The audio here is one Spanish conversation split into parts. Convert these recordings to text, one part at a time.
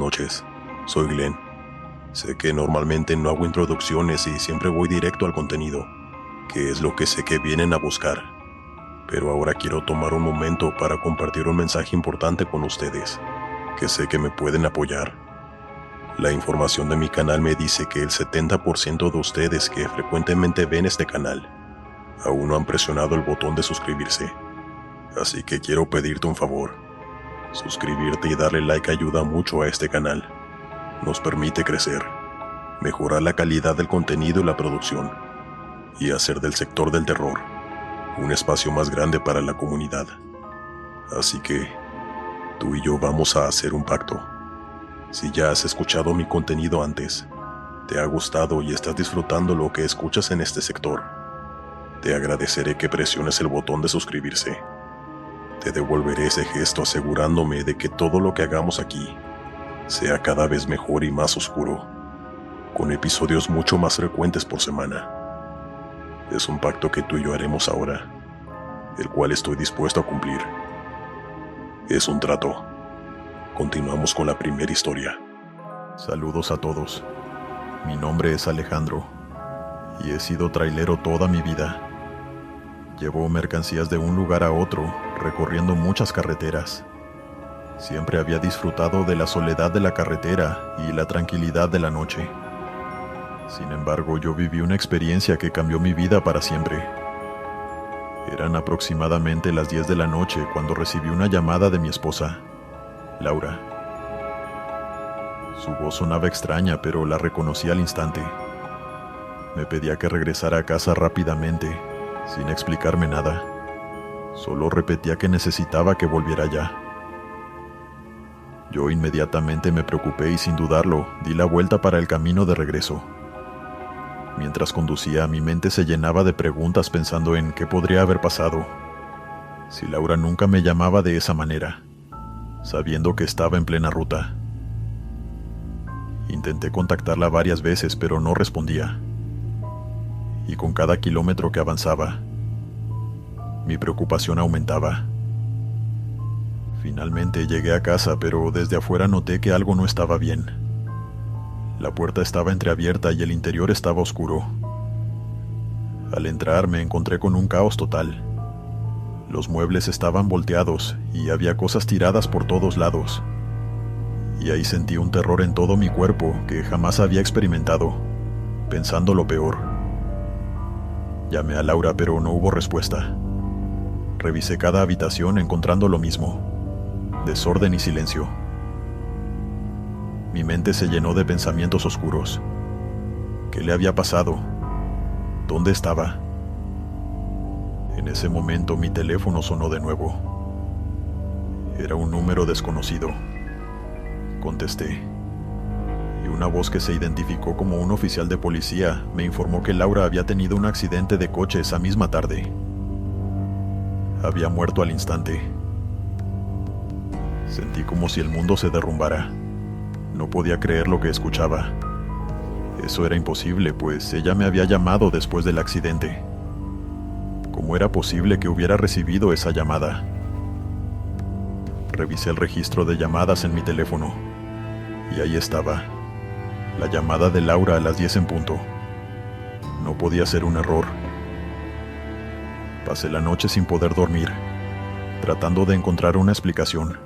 noches. Soy Glenn. Sé que normalmente no hago introducciones y siempre voy directo al contenido, que es lo que sé que vienen a buscar. Pero ahora quiero tomar un momento para compartir un mensaje importante con ustedes, que sé que me pueden apoyar. La información de mi canal me dice que el 70% de ustedes que frecuentemente ven este canal aún no han presionado el botón de suscribirse. Así que quiero pedirte un favor. Suscribirte y darle like ayuda mucho a este canal. Nos permite crecer, mejorar la calidad del contenido y la producción, y hacer del sector del terror un espacio más grande para la comunidad. Así que, tú y yo vamos a hacer un pacto. Si ya has escuchado mi contenido antes, te ha gustado y estás disfrutando lo que escuchas en este sector, te agradeceré que presiones el botón de suscribirse. Te devolveré ese gesto asegurándome de que todo lo que hagamos aquí sea cada vez mejor y más oscuro, con episodios mucho más frecuentes por semana. Es un pacto que tú y yo haremos ahora, el cual estoy dispuesto a cumplir. Es un trato. Continuamos con la primera historia. Saludos a todos. Mi nombre es Alejandro, y he sido trailero toda mi vida. Llevo mercancías de un lugar a otro, recorriendo muchas carreteras. Siempre había disfrutado de la soledad de la carretera y la tranquilidad de la noche. Sin embargo, yo viví una experiencia que cambió mi vida para siempre. Eran aproximadamente las 10 de la noche cuando recibí una llamada de mi esposa, Laura. Su voz sonaba extraña, pero la reconocí al instante. Me pedía que regresara a casa rápidamente, sin explicarme nada. Solo repetía que necesitaba que volviera ya. Yo inmediatamente me preocupé y sin dudarlo, di la vuelta para el camino de regreso. Mientras conducía, mi mente se llenaba de preguntas pensando en qué podría haber pasado, si Laura nunca me llamaba de esa manera, sabiendo que estaba en plena ruta. Intenté contactarla varias veces, pero no respondía. Y con cada kilómetro que avanzaba, mi preocupación aumentaba. Finalmente llegué a casa, pero desde afuera noté que algo no estaba bien. La puerta estaba entreabierta y el interior estaba oscuro. Al entrar me encontré con un caos total. Los muebles estaban volteados y había cosas tiradas por todos lados. Y ahí sentí un terror en todo mi cuerpo que jamás había experimentado, pensando lo peor. Llamé a Laura, pero no hubo respuesta. Revisé cada habitación encontrando lo mismo: desorden y silencio. Mi mente se llenó de pensamientos oscuros. ¿Qué le había pasado? ¿Dónde estaba? En ese momento mi teléfono sonó de nuevo. Era un número desconocido. Contesté, y una voz que se identificó como un oficial de policía me informó que Laura había tenido un accidente de coche esa misma tarde. Había muerto al instante. Sentí como si el mundo se derrumbara. No podía creer lo que escuchaba. Eso era imposible, pues ella me había llamado después del accidente. ¿Cómo era posible que hubiera recibido esa llamada? Revisé el registro de llamadas en mi teléfono, y ahí estaba, la llamada de Laura a las 10 en punto. No podía ser un error. Pasé la noche sin poder dormir, tratando de encontrar una explicación.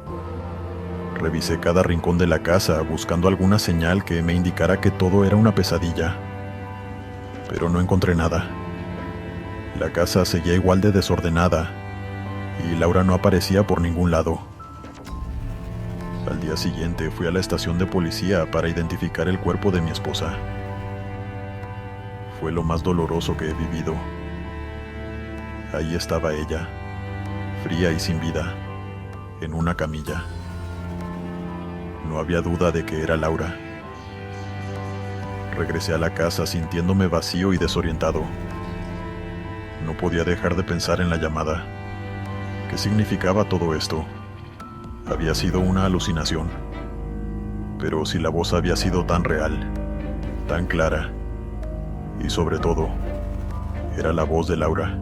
Revisé cada rincón de la casa buscando alguna señal que me indicara que todo era una pesadilla, pero no encontré nada. La casa seguía igual de desordenada y Laura no aparecía por ningún lado. Al día siguiente fui a la estación de policía para identificar el cuerpo de mi esposa. Fue lo más doloroso que he vivido. Ahí estaba ella, fría y sin vida, en una camilla. No había duda de que era Laura. Regresé a la casa sintiéndome vacío y desorientado. No podía dejar de pensar en la llamada. ¿Qué significaba todo esto? Había sido una alucinación. Pero si la voz había sido tan real, tan clara, y sobre todo, era la voz de Laura.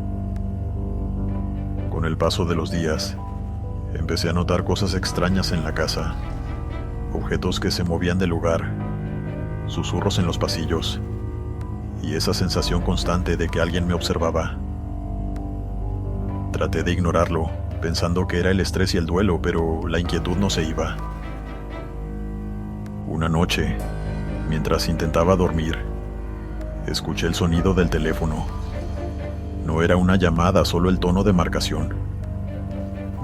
Con el paso de los días, empecé a notar cosas extrañas en la casa. objetos que se movían del lugar, susurros en los pasillos y esa sensación constante de que alguien me observaba. Traté de ignorarlo, pensando que era el estrés y el duelo, pero la inquietud no se iba. Una noche, mientras intentaba dormir, escuché el sonido del teléfono. No era una llamada, solo el tono de marcación.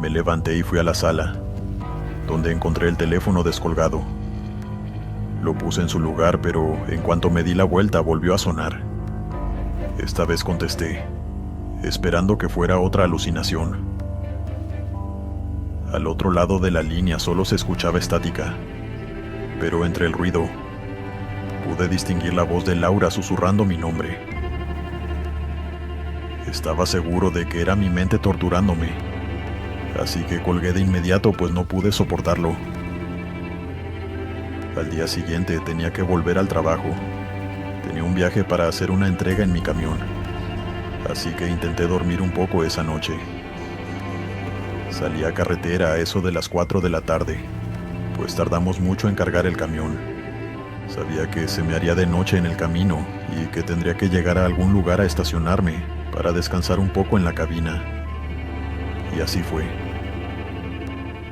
Me levanté y fui a la sala, donde encontré el teléfono descolgado. Lo puse en su lugar, pero en cuanto me di la vuelta volvió a sonar. Esta vez contesté, esperando que fuera otra alucinación. Al otro lado de la línea solo se escuchaba estática, pero entre el ruido pude distinguir la voz de Laura susurrando mi nombre. Estaba seguro de que era mi mente torturándome, así que colgué de inmediato, pues no pude soportarlo. Al día siguiente tenía que volver al trabajo. Tenía un viaje para hacer una entrega en mi camión, así que intenté dormir un poco esa noche. Salí a carretera a eso de las 4 de la tarde, pues tardamos mucho en cargar el camión. Sabía que se me haría de noche en el camino y que tendría que llegar a algún lugar a estacionarme para descansar un poco en la cabina. Y así fue.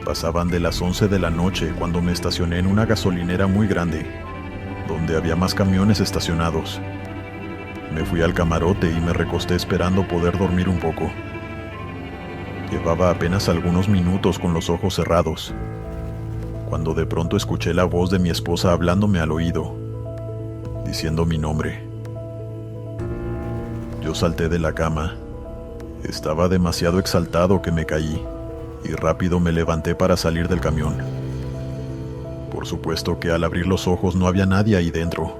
Pasaban de las 11 de la noche cuando me estacioné en una gasolinera muy grande, donde había más camiones estacionados. Me fui al camarote y me recosté esperando poder dormir un poco. Llevaba apenas algunos minutos con los ojos cerrados, cuando de pronto escuché la voz de mi esposa hablándome al oído, diciendo mi nombre. Yo salté de la cama. Estaba demasiado exaltado que me caí, y rápido me levanté para salir del camión. Por supuesto que al abrir los ojos no había nadie ahí dentro,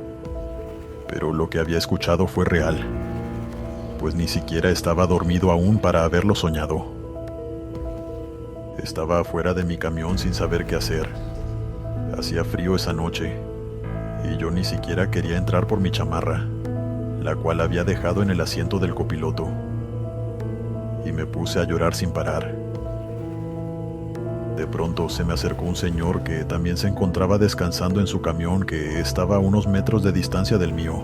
pero lo que había escuchado fue real, pues ni siquiera estaba dormido aún para haberlo soñado. Estaba afuera de mi camión sin saber qué hacer. Hacía frío esa noche, y yo ni siquiera quería entrar por mi chamarra, la cual había dejado en el asiento del copiloto, y me puse a llorar sin parar. De pronto se me acercó un señor que también se encontraba descansando en su camión, que estaba a unos metros de distancia del mío,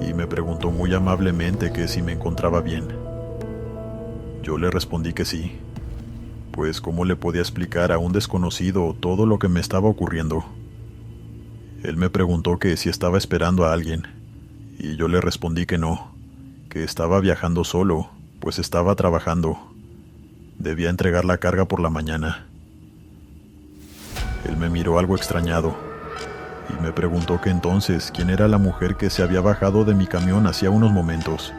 y me preguntó muy amablemente que si me encontraba bien. Yo le respondí que sí, pues cómo le podía explicar a un desconocido todo lo que me estaba ocurriendo. Él me preguntó que si estaba esperando a alguien, y yo le respondí que no, que estaba viajando solo, pues estaba trabajando. Debía entregar la carga por la mañana. Él me miró algo extrañado y me preguntó que entonces quién era la mujer que se había bajado de mi camión hacía unos momentos.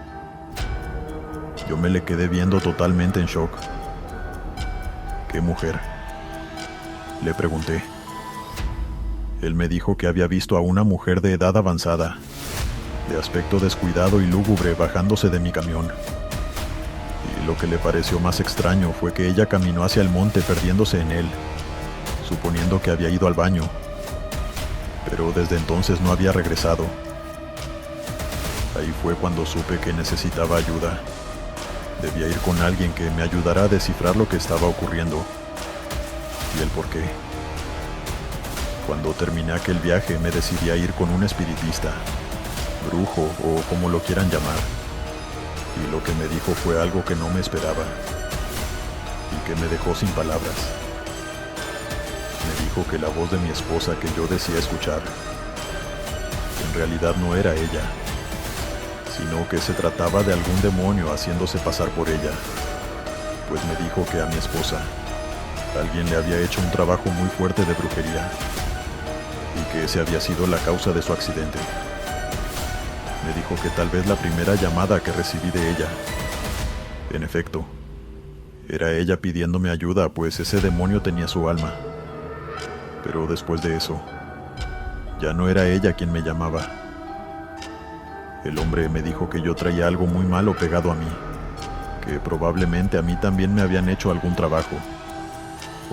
Yo me le quedé viendo totalmente en shock. ¿Qué mujer?, le pregunté. Él me dijo que había visto a una mujer de edad avanzada, de aspecto descuidado y lúgubre, bajándose de mi camión. Y lo que le pareció más extraño fue que ella caminó hacia el monte perdiéndose en él, suponiendo que había ido al baño, pero desde entonces no había regresado. Ahí fue cuando supe que necesitaba ayuda. Debía ir con alguien que me ayudara a descifrar lo que estaba ocurriendo y el por qué. Cuando terminé aquel viaje me decidí a ir con un espiritista, brujo o como lo quieran llamar, y lo que me dijo fue algo que no me esperaba y que me dejó sin palabras. Me dijo que la voz de mi esposa que yo decía escuchar en realidad no era ella, sino que se trataba de algún demonio haciéndose pasar por ella, pues me dijo que a mi esposa alguien le había hecho un trabajo muy fuerte de brujería y que ese había sido la causa de su accidente. Me dijo que tal vez la primera llamada que recibí de ella, en efecto, era ella pidiéndome ayuda, pues ese demonio tenía su alma. Pero después de eso, ya no era ella quien me llamaba. El hombre me dijo que yo traía algo muy malo pegado a mí, que probablemente a mí también me habían hecho algún trabajo,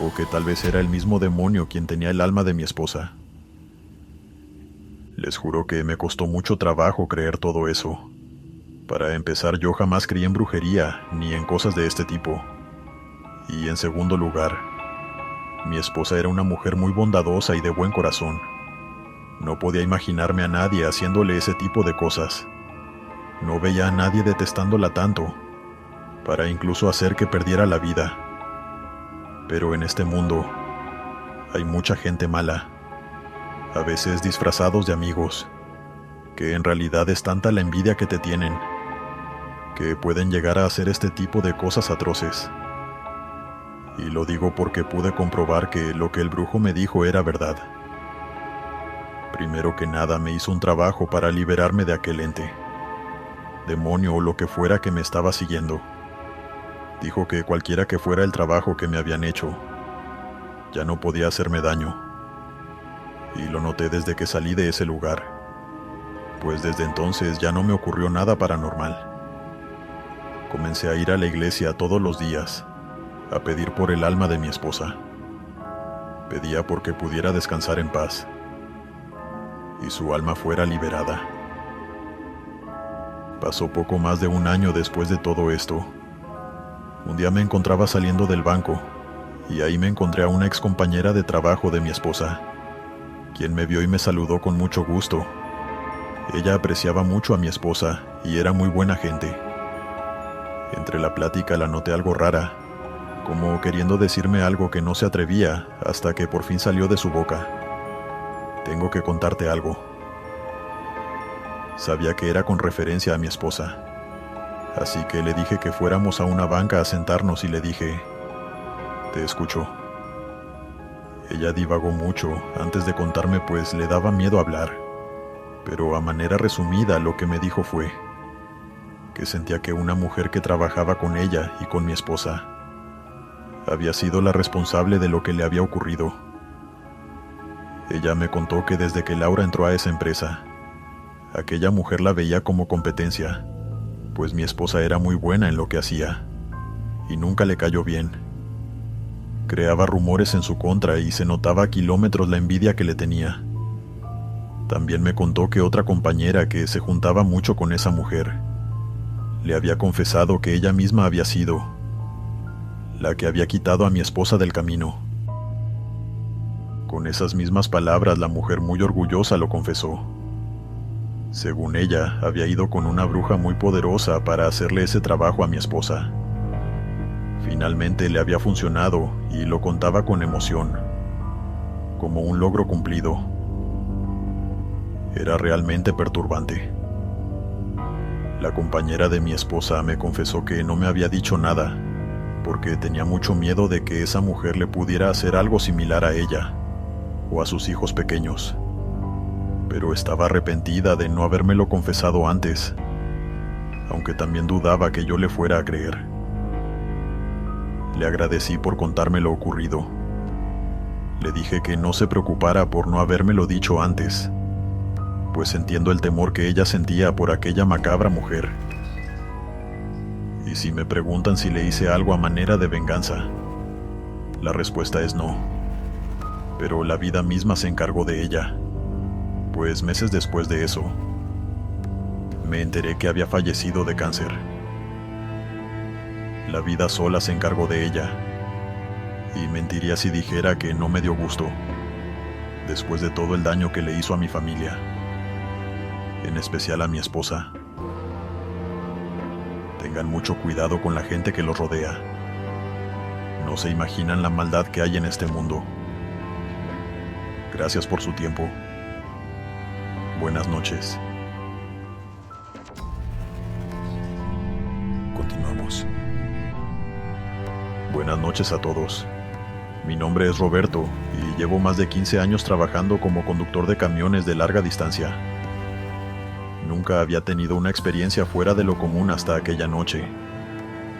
o que tal vez era el mismo demonio quien tenía el alma de mi esposa. Les juro que me costó mucho trabajo creer todo eso. Para empezar, yo jamás creí en brujería ni en cosas de este tipo. Y en segundo lugar, Mi esposa era una mujer muy bondadosa y de buen corazón. No podía imaginarme a nadie haciéndole ese tipo de cosas. No veía a nadie detestándola tanto, para incluso hacer que perdiera la vida. Pero en este mundo hay mucha gente mala, a veces disfrazados de amigos, que en realidad es tanta la envidia que te tienen, que pueden llegar a hacer este tipo de cosas atroces. Y lo digo porque pude comprobar que lo que el brujo me dijo era verdad. Primero que nada me hizo un trabajo para liberarme de aquel ente, demonio o lo que fuera que me estaba siguiendo. Dijo que cualquiera que fuera el trabajo que me habían hecho, ya no podía hacerme daño. Y lo noté desde que salí de ese lugar, pues desde entonces ya no me ocurrió nada paranormal. Comencé a ir a la iglesia todos los días, a pedir por el alma de mi esposa. Pedía porque pudiera descansar en paz y su alma fuera liberada. Pasó poco más de un año después de todo esto. Un día me encontraba saliendo del banco y ahí me encontré a una excompañera de trabajo de mi esposa, quien me vio y me saludó con mucho gusto. Ella apreciaba mucho a mi esposa y era muy buena gente. Entre la plática la noté algo rara, como queriendo decirme algo que no se atrevía, hasta que por fin salió de su boca. Tengo que contarte algo. Sabía que era con referencia a mi esposa, así que le dije que fuéramos a una banca a sentarnos y le dije: te escucho. Ella divagó mucho antes de contarme, pues le daba miedo hablar, pero a manera resumida lo que me dijo fue que sentía que una mujer que trabajaba con ella y con mi esposa había sido la responsable de lo que le había ocurrido. Ella me contó que desde que Laura entró a esa empresa, aquella mujer la veía como competencia, pues mi esposa era muy buena en lo que hacía y nunca le cayó bien. Creaba rumores en su contra y se notaba a kilómetros la envidia que le tenía. También me contó que otra compañera que se juntaba mucho con esa mujer le había confesado que ella misma había sido la que había quitado a mi esposa del camino. Con esas mismas palabras, la mujer muy orgullosa lo confesó. Según ella, había ido con una bruja muy poderosa para hacerle ese trabajo a mi esposa. Finalmente le había funcionado y lo contaba con emoción, como un logro cumplido. Era realmente perturbante. La compañera de mi esposa me confesó que no me había dicho nada, porque tenía mucho miedo de que esa mujer le pudiera hacer algo similar a ella, o a sus hijos pequeños. Pero estaba arrepentida de no habérmelo confesado antes, aunque también dudaba que yo le fuera a creer. Le agradecí por contarme lo ocurrido. Le dije que no se preocupara por no habérmelo dicho antes, pues entiendo el temor que ella sentía por aquella macabra mujer. Y si me preguntan si le hice algo a manera de venganza, la respuesta es no. Pero la vida misma se encargó de ella, pues meses después de eso, me enteré que había fallecido de cáncer. La vida sola se encargó de ella, y mentiría si dijera que no me dio gusto, después de todo el daño que le hizo a mi familia, en especial a mi esposa. Tengan mucho cuidado con la gente que los rodea. No se imaginan la maldad que hay en este mundo. Gracias por su tiempo. Buenas noches. Continuamos. Buenas noches a todos. Mi nombre es Roberto y llevo más de 15 años trabajando como conductor de camiones de larga distancia. Nunca había tenido una experiencia fuera de lo común hasta aquella noche,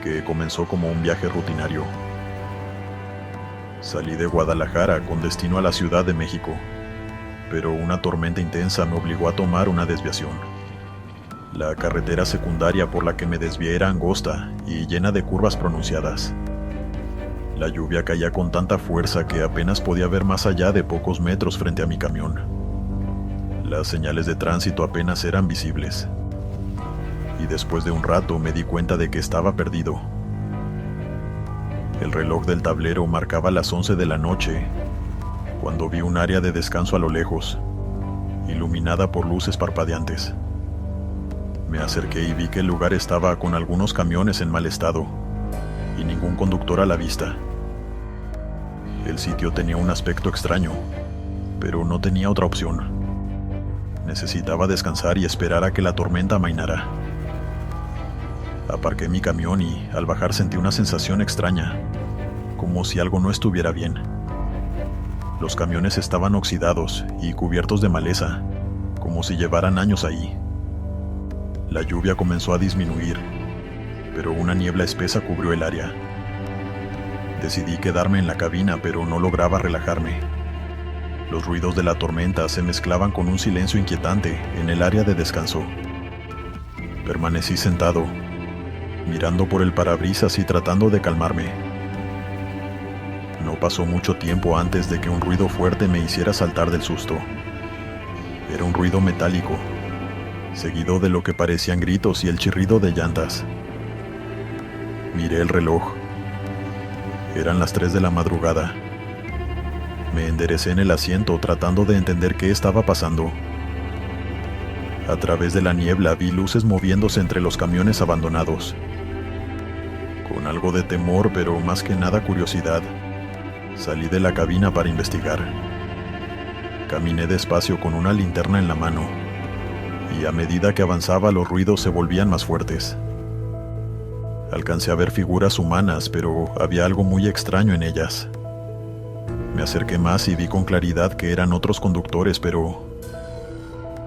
que comenzó como un viaje rutinario. Salí de Guadalajara con destino a la Ciudad de México, pero una tormenta intensa me obligó a tomar una desviación. La carretera secundaria por la que me desvié era angosta y llena de curvas pronunciadas. La lluvia caía con tanta fuerza que apenas podía ver más allá de pocos metros frente a mi camión. Las señales de tránsito apenas eran visibles. Y después de un rato me di cuenta de que estaba perdido. El reloj del tablero marcaba las 11 de la noche, cuando vi un área de descanso a lo lejos, iluminada por luces parpadeantes. Me acerqué y vi que el lugar estaba con algunos camiones en mal estado, y ningún conductor a la vista. El sitio tenía un aspecto extraño, pero no tenía otra opción. Necesitaba descansar y esperar a que la tormenta amainara. Aparqué mi camión y, al bajar, sentí una sensación extraña, como si algo no estuviera bien. Los camiones estaban oxidados y cubiertos de maleza, como si llevaran años ahí. La lluvia comenzó a disminuir, pero una niebla espesa cubrió el área. Decidí quedarme en la cabina, pero no lograba relajarme. Los ruidos de la tormenta se mezclaban con un silencio inquietante en el área de descanso. Permanecí sentado, mirando por el parabrisas y tratando de calmarme. No pasó mucho tiempo antes de que un ruido fuerte me hiciera saltar del susto. Era un ruido metálico, seguido de lo que parecían gritos y el chirrido de llantas. Miré el reloj. Eran las 3 de la madrugada. Me enderecé en el asiento tratando de entender qué estaba pasando. A través de la niebla vi luces moviéndose entre los camiones abandonados. Con algo de temor, pero más que nada curiosidad, salí de la cabina para investigar. Caminé despacio con una linterna en la mano, y a medida que avanzaba los ruidos se volvían más fuertes. Alcancé a ver figuras humanas, pero había algo muy extraño en ellas. Me acerqué más y vi con claridad que eran otros conductores, pero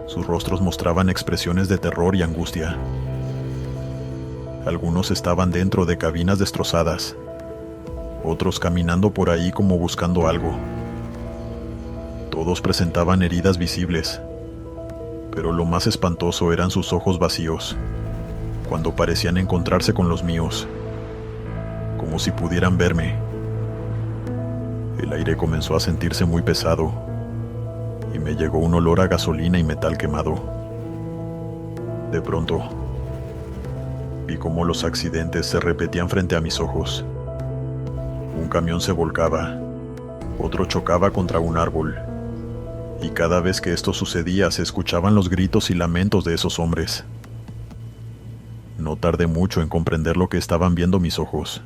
sus rostros mostraban expresiones de terror y angustia. Algunos estaban dentro de cabinas destrozadas, otros caminando por ahí como buscando algo. Todos presentaban heridas visibles, pero lo más espantoso eran sus ojos vacíos, cuando parecían encontrarse con los míos, como si pudieran verme. El aire comenzó a sentirse muy pesado, y me llegó un olor a gasolina y metal quemado. De pronto, vi cómo los accidentes se repetían frente a mis ojos. Un camión se volcaba, otro chocaba contra un árbol, y cada vez que esto sucedía se escuchaban los gritos y lamentos de esos hombres. No tardé mucho en comprender lo que estaban viendo mis ojos.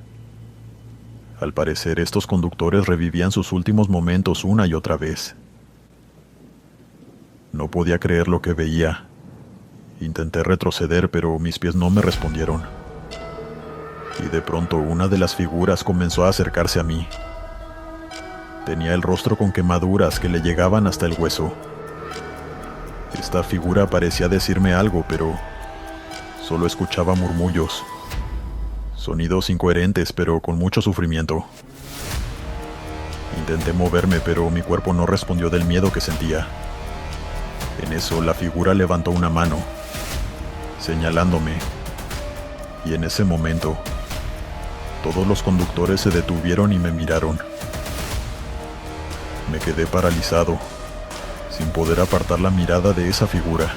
Al parecer, estos conductores revivían sus últimos momentos una y otra vez. No podía creer lo que veía. Intenté retroceder, pero mis pies no me respondieron. Y de pronto una de las figuras comenzó a acercarse a mí. Tenía el rostro con quemaduras que le llegaban hasta el hueso. Esta figura parecía decirme algo, pero solo escuchaba murmullos. Sonidos incoherentes, pero con mucho sufrimiento. Intenté moverme, pero mi cuerpo no respondió del miedo que sentía. En eso, la figura levantó una mano, señalándome. Y en ese momento, todos los conductores se detuvieron y me miraron. Me quedé paralizado, sin poder apartar la mirada de esa figura,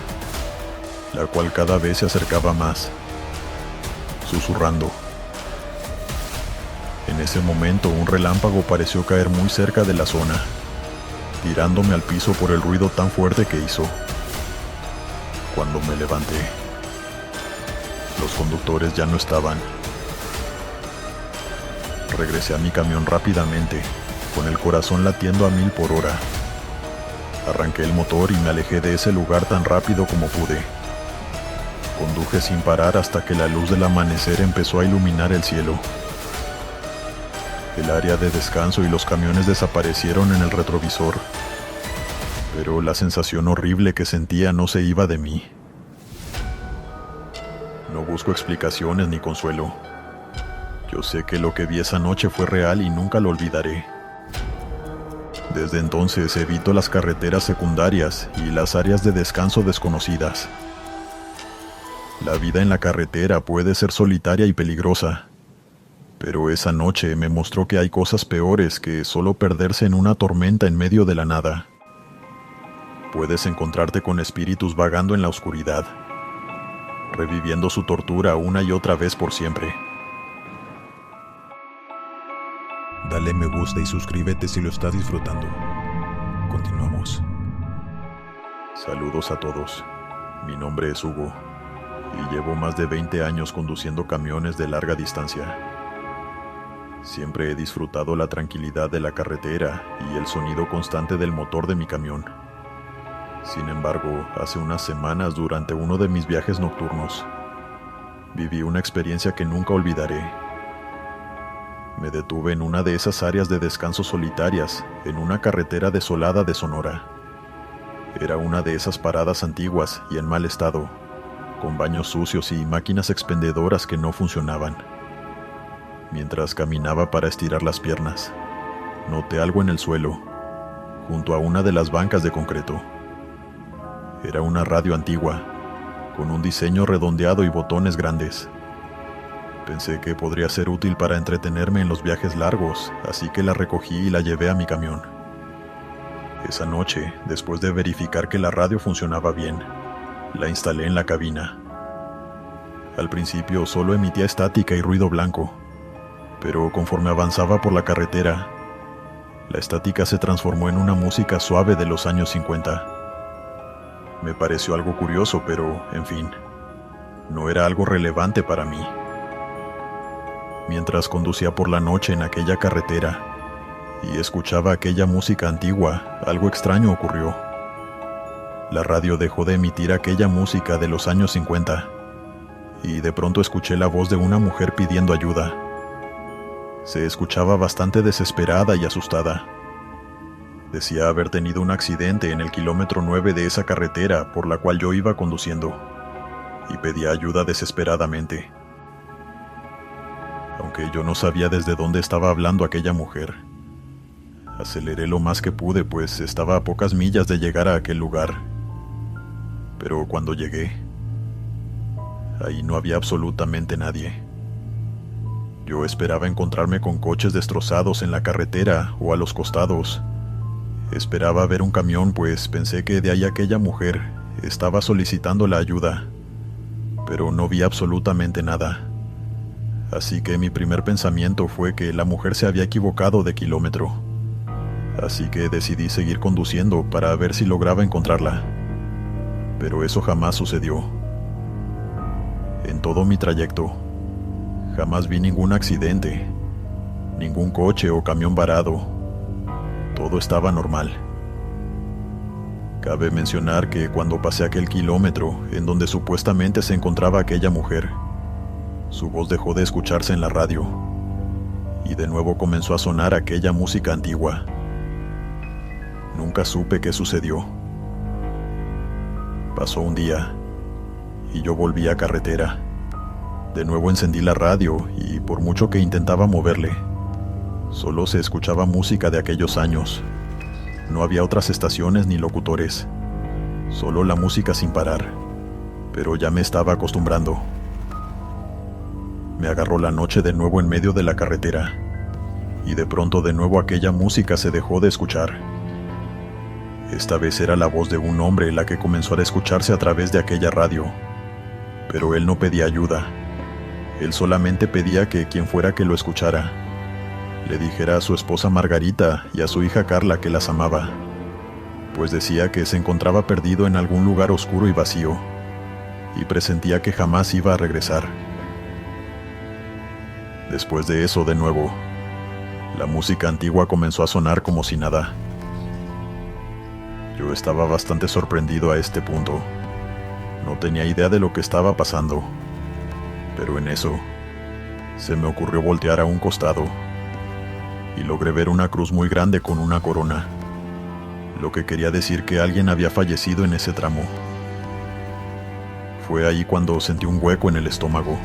la cual cada vez se acercaba más, susurrando. En ese momento, un relámpago pareció caer muy cerca de la zona, tirándome al piso por el ruido tan fuerte que hizo. Cuando me levanté, los conductores ya no estaban. Regresé a mi camión rápidamente, con el corazón latiendo a 1000 por hora. Arranqué el motor y me alejé de ese lugar tan rápido como pude. Conduje sin parar hasta que la luz del amanecer empezó a iluminar el cielo. El área de descanso y los camiones desaparecieron en el retrovisor, pero la sensación horrible que sentía no se iba de mí. No busco explicaciones ni consuelo. Yo sé que lo que vi esa noche fue real y nunca lo olvidaré. Desde entonces evito las carreteras secundarias y las áreas de descanso desconocidas. La vida en la carretera puede ser solitaria y peligrosa, pero esa noche me mostró que hay cosas peores que solo perderse en una tormenta en medio de la nada. Puedes encontrarte con espíritus vagando en la oscuridad, reviviendo su tortura una y otra vez por siempre. dale me gusta y suscríbete si lo estás disfrutando. Continuamos. Saludos a todos. Mi nombre es Hugo y llevo más de 20 años conduciendo camiones de larga distancia. Siempre he disfrutado la tranquilidad de la carretera y el sonido constante del motor de mi camión. Sin embargo, hace unas semanas, durante uno de mis viajes nocturnos, viví una experiencia que nunca olvidaré. Me detuve en una de esas áreas de descanso solitarias, en una carretera desolada de Sonora. Era una de esas paradas antiguas y en mal estado, con baños sucios y máquinas expendedoras que no funcionaban. Mientras caminaba para estirar las piernas, noté algo en el suelo, junto a una de las bancas de concreto. Era una radio antigua, con un diseño redondeado y botones grandes. Pensé que podría ser útil para entretenerme en los viajes largos, así que la recogí y la llevé a mi camión. Esa noche, después de verificar que la radio funcionaba bien, la instalé en la cabina. Al principio solo emitía estática y ruido blanco, pero conforme avanzaba por la carretera, la estática se transformó en una música suave de los años 50. Me pareció algo curioso, pero, en fin, no era algo relevante para mí. Mientras conducía por la noche en aquella carretera y escuchaba aquella música antigua, algo extraño ocurrió. La radio dejó de emitir aquella música de los años 50 y de pronto escuché la voz de una mujer pidiendo ayuda. Se escuchaba bastante desesperada y asustada. Decía haber tenido un accidente en el kilómetro 9 de esa carretera por la cual yo iba conduciendo, y pedía ayuda desesperadamente. Aunque yo no sabía desde dónde estaba hablando aquella mujer, aceleré lo más que pude, pues estaba a pocas millas de llegar a aquel lugar. Pero cuando llegué, ahí no había absolutamente nadie. Yo esperaba encontrarme con coches destrozados en la carretera o a los costados. Esperaba ver un camión, pues pensé que de ahí aquella mujer estaba solicitando la ayuda, pero no vi absolutamente nada. Así que mi primer pensamiento fue que la mujer se había equivocado de kilómetro. Así que decidí seguir conduciendo para ver si lograba encontrarla. Pero eso jamás sucedió. En todo mi trayecto, jamás vi ningún accidente, ningún coche o camión varado. Todo estaba normal. Cabe mencionar que cuando pasé aquel kilómetro en donde supuestamente se encontraba aquella mujer, su voz dejó de escucharse en la radio y de nuevo comenzó a sonar aquella música antigua. Nunca supe qué sucedió. Pasó un día y yo volví a carretera. De nuevo encendí la radio y por mucho que intentaba moverle, solo se escuchaba música de aquellos años. No había otras estaciones ni locutores, solo la música sin parar, pero ya me estaba acostumbrando. Me agarró la noche de nuevo en medio de la carretera, y de pronto de nuevo aquella música se dejó de escuchar. Esta vez era la voz de un hombre la que comenzó a escucharse a través de aquella radio, pero él no pedía ayuda. Él solamente pedía que quien fuera que lo escuchara le dijera a su esposa Margarita y a su hija Carla que las amaba, pues decía que se encontraba perdido en algún lugar oscuro y vacío, y presentía que jamás iba a regresar. Después de eso, de nuevo, la música antigua comenzó a sonar como si nada. Yo estaba bastante sorprendido a este punto. No tenía idea de lo que estaba pasando, pero en eso, se me ocurrió voltear a un costado y logré ver una cruz muy grande con una corona, lo que quería decir que alguien había fallecido en ese tramo. Fue ahí cuando sentí un hueco en el estómago,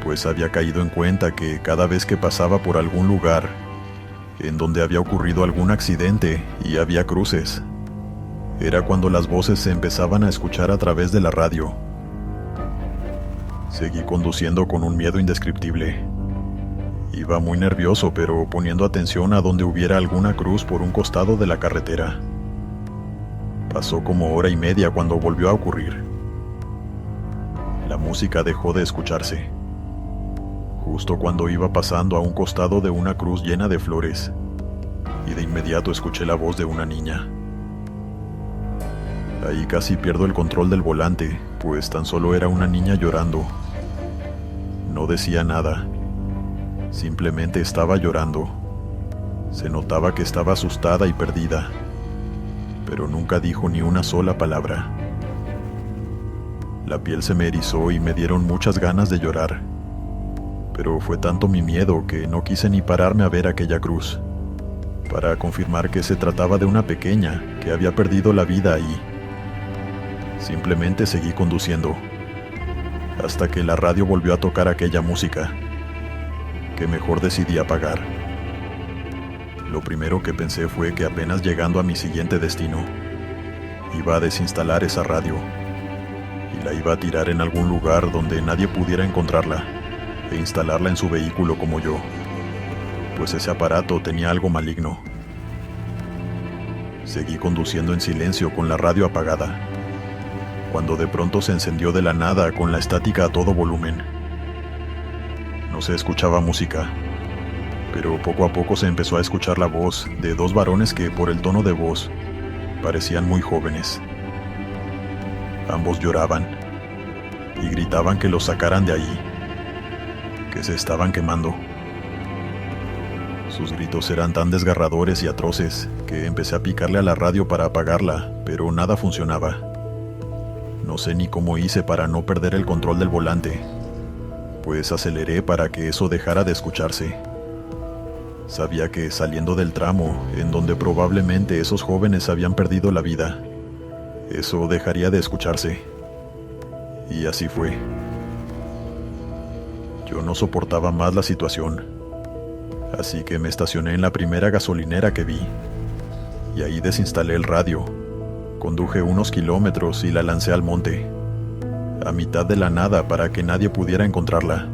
pues había caído en cuenta que cada vez que pasaba por algún lugar en donde había ocurrido algún accidente y había cruces, era cuando las voces se empezaban a escuchar a través de la radio. Seguí conduciendo con un miedo indescriptible. Iba muy nervioso, pero poniendo atención a donde hubiera alguna cruz por un costado de la carretera. Pasó como hora y media cuando volvió a ocurrir. La música dejó de escucharse. justo cuando iba pasando a un costado de una cruz llena de flores, y de inmediato escuché la voz de una niña. Ahí casi pierdo el control del volante, pues tan solo era una niña llorando. No decía nada, simplemente estaba llorando. Se notaba que estaba asustada y perdida, pero nunca dijo ni una sola palabra. La piel se me erizó y me dieron muchas ganas de llorar, pero fue tanto mi miedo que no quise ni pararme a ver aquella cruz, para confirmar que se trataba de una pequeña que había perdido la vida ahí. Simplemente seguí conduciendo, hasta que la radio volvió a tocar aquella música, que mejor decidí apagar. Lo primero que pensé fue que apenas llegando a mi siguiente destino, iba a desinstalar esa radio, y la iba a tirar en algún lugar donde nadie pudiera encontrarla, e instalarla en su vehículo como yo, pues ese aparato tenía algo maligno. Seguí conduciendo en silencio con la radio apagada, cuando de pronto se encendió de la nada con la estática a todo volumen. No se escuchaba música, pero poco a poco se empezó a escuchar la voz de dos varones que, por el tono de voz, parecían muy jóvenes. Ambos lloraban y gritaban que los sacaran de ahí, que se estaban quemando. Sus gritos eran tan desgarradores y atroces que empecé a picarle a la radio para apagarla, pero nada funcionaba. No sé ni cómo hice para no perder el control del volante, pues aceleré para que eso dejara de escucharse. Sabía que saliendo del tramo, en donde probablemente esos jóvenes habían perdido la vida, eso dejaría de escucharse. Y así fue. Yo no soportaba más la situación, así que me estacioné en la primera gasolinera que vi, y ahí desinstalé el radio. Conduje unos kilómetros y la lancé al monte, a mitad de la nada para que nadie pudiera encontrarla.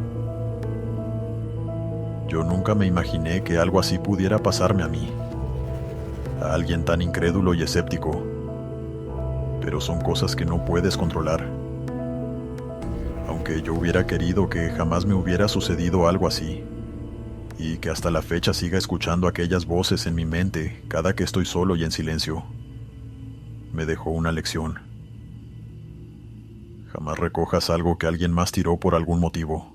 Yo nunca me imaginé que algo así pudiera pasarme a mí, a alguien tan incrédulo y escéptico, pero son cosas que no puedes controlar. Aunque yo hubiera querido que jamás me hubiera sucedido algo así, y que hasta la fecha siga escuchando aquellas voces en mi mente cada que estoy solo y en silencio, me dejó una lección. Jamás recojas algo que alguien más tiró por algún motivo,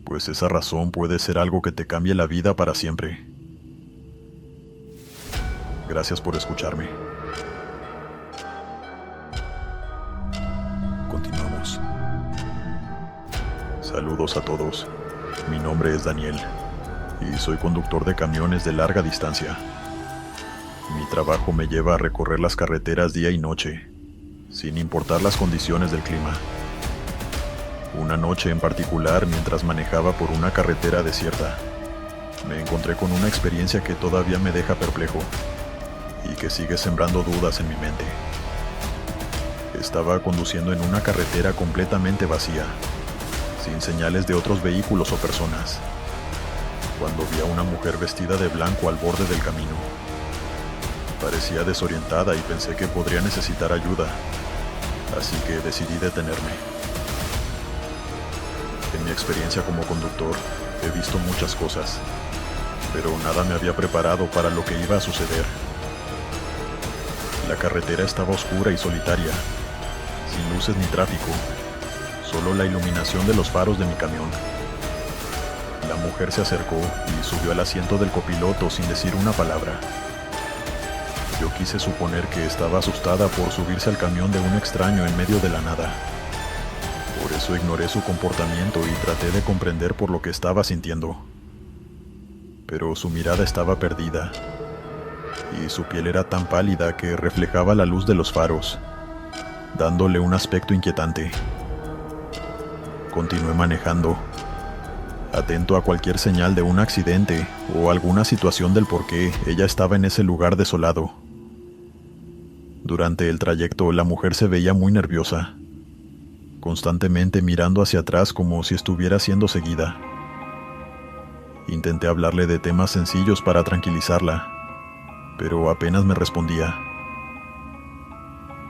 pues esa razón puede ser algo que te cambie la vida para siempre. Gracias por escucharme. Continuamos. Saludos a todos. Mi nombre es Daniel y soy conductor de camiones de larga distancia. Mi trabajo me lleva a recorrer las carreteras día y noche, sin importar las condiciones del clima. Una noche en particular, mientras manejaba por una carretera desierta, me encontré con una experiencia que todavía me deja perplejo y que sigue sembrando dudas en mi mente. Estaba conduciendo en una carretera completamente vacía, sin señales de otros vehículos o personas, cuando vi a una mujer vestida de blanco al borde del camino. Parecía desorientada y pensé que podría necesitar ayuda, así que decidí detenerme. En mi experiencia como conductor, he visto muchas cosas, pero nada me había preparado para lo que iba a suceder. La carretera estaba oscura y solitaria, sin luces ni tráfico, solo la iluminación de los faros de mi camión. La mujer se acercó y subió al asiento del copiloto sin decir una palabra. Yo quise suponer que estaba asustada por subirse al camión de un extraño en medio de la nada. Por eso ignoré su comportamiento y traté de comprender por lo que estaba sintiendo. Pero su mirada estaba perdida, y su piel era tan pálida que reflejaba la luz de los faros, dándole un aspecto inquietante. Continué manejando, atento a cualquier señal de un accidente o alguna situación del por qué ella estaba en ese lugar desolado. Durante el trayecto, la mujer se veía muy nerviosa, constantemente mirando hacia atrás como si estuviera siendo seguida. Intenté hablarle de temas sencillos para tranquilizarla, pero apenas me respondía.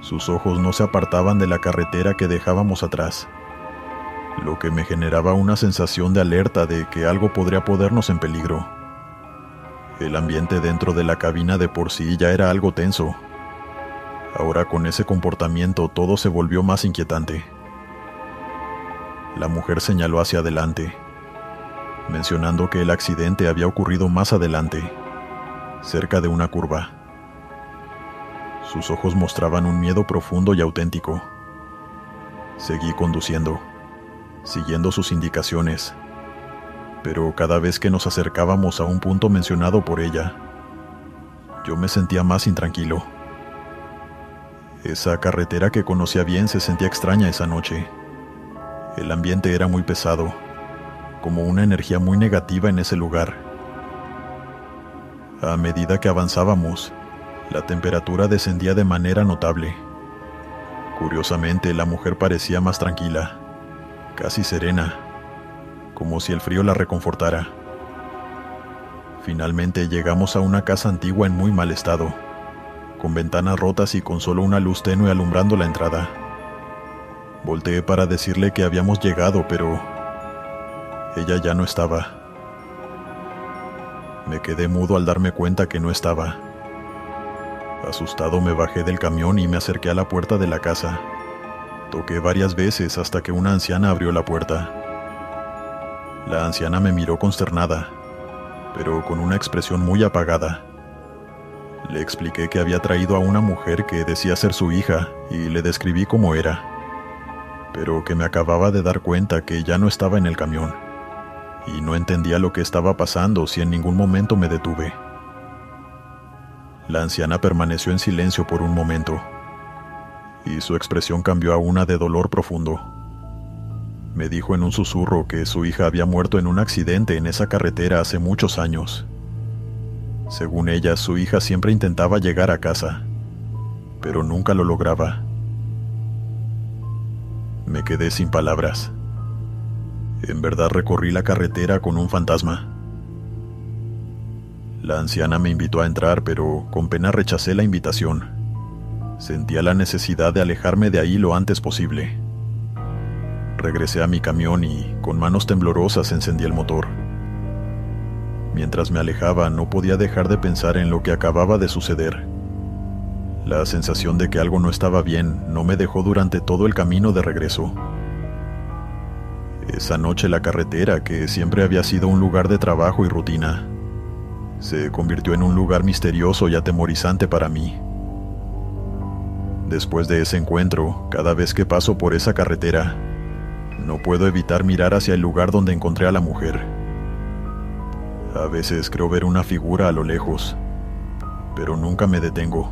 Sus ojos no se apartaban de la carretera que dejábamos atrás, lo que me generaba una sensación de alerta de que algo podría ponernos en peligro. El ambiente dentro de la cabina de por sí ya era algo tenso. Ahora con ese comportamiento todo se volvió más inquietante. La mujer señaló hacia adelante, mencionando que el accidente había ocurrido más adelante, cerca de una curva. Sus ojos mostraban un miedo profundo y auténtico. Seguí conduciendo, siguiendo sus indicaciones, pero cada vez que nos acercábamos a un punto mencionado por ella, yo me sentía más intranquilo. Esa carretera que conocía bien se sentía extraña esa noche. El ambiente era muy pesado, como una energía muy negativa en ese lugar. A medida que avanzábamos, la temperatura descendía de manera notable. Curiosamente, la mujer parecía más tranquila, casi serena, como si el frío la reconfortara. Finalmente llegamos a una casa antigua en muy mal estado, con ventanas rotas y con solo una luz tenue alumbrando la entrada. Volteé para decirle que habíamos llegado, pero ella ya no estaba. Me quedé mudo al darme cuenta que no estaba. Asustado me bajé del camión y me acerqué a la puerta de la casa. Toqué varias veces hasta que una anciana abrió la puerta. La anciana me miró consternada, pero con una expresión muy apagada. Le expliqué que había traído a una mujer que decía ser su hija y le describí cómo era, pero que me acababa de dar cuenta que ya no estaba en el camión, y no entendía lo que estaba pasando si en ningún momento me detuve. La anciana permaneció en silencio por un momento, y su expresión cambió a una de dolor profundo. Me dijo en un susurro que su hija había muerto en un accidente en esa carretera hace muchos años. Según ella, su hija siempre intentaba llegar a casa, pero nunca lo lograba. Me quedé sin palabras. En verdad recorrí la carretera con un fantasma. La anciana me invitó a entrar, pero con pena rechacé la invitación. Sentía la necesidad de alejarme de ahí lo antes posible. Regresé a mi camión y, con manos temblorosas, encendí el motor. Mientras me alejaba, no podía dejar de pensar en lo que acababa de suceder. La sensación de que algo no estaba bien no me dejó durante todo el camino de regreso. Esa noche la carretera, que siempre había sido un lugar de trabajo y rutina, se convirtió en un lugar misterioso y atemorizante para mí. Después de ese encuentro, cada vez que paso por esa carretera, no puedo evitar mirar hacia el lugar donde encontré a la mujer. A veces creo ver una figura a lo lejos, pero nunca me detengo.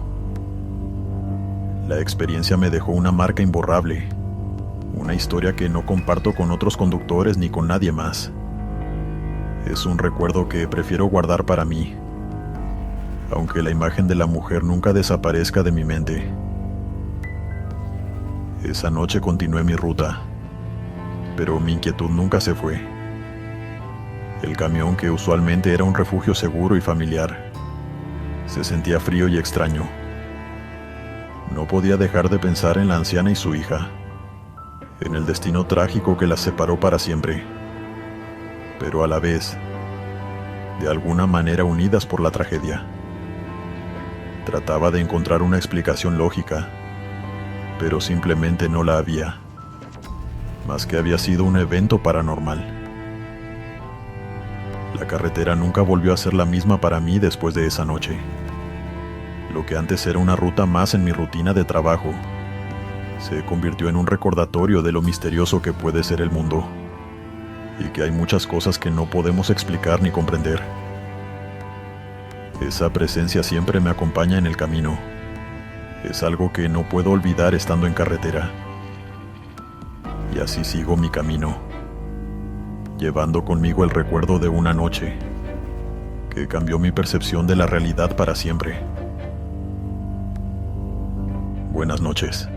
La experiencia me dejó una marca imborrable, una historia que no comparto con otros conductores ni con nadie más. Es un recuerdo que prefiero guardar para mí, aunque la imagen de la mujer nunca desaparezca de mi mente. Esa noche continué mi ruta, pero mi inquietud nunca se fue. El camión, que usualmente era un refugio seguro y familiar, se sentía frío y extraño. No podía dejar de pensar en la anciana y su hija, en el destino trágico que las separó para siempre, pero a la vez, de alguna manera unidas por la tragedia. Trataba de encontrar una explicación lógica, pero simplemente no la había, más que había sido un evento paranormal. La carretera nunca volvió a ser la misma para mí después de esa noche. Lo que antes era una ruta más en mi rutina de trabajo, se convirtió en un recordatorio de lo misterioso que puede ser el mundo, y que hay muchas cosas que no podemos explicar ni comprender. Esa presencia siempre me acompaña en el camino. Es algo que no puedo olvidar estando en carretera. Y así sigo mi camino, llevando conmigo el recuerdo de una noche que cambió mi percepción de la realidad para siempre. Buenas noches.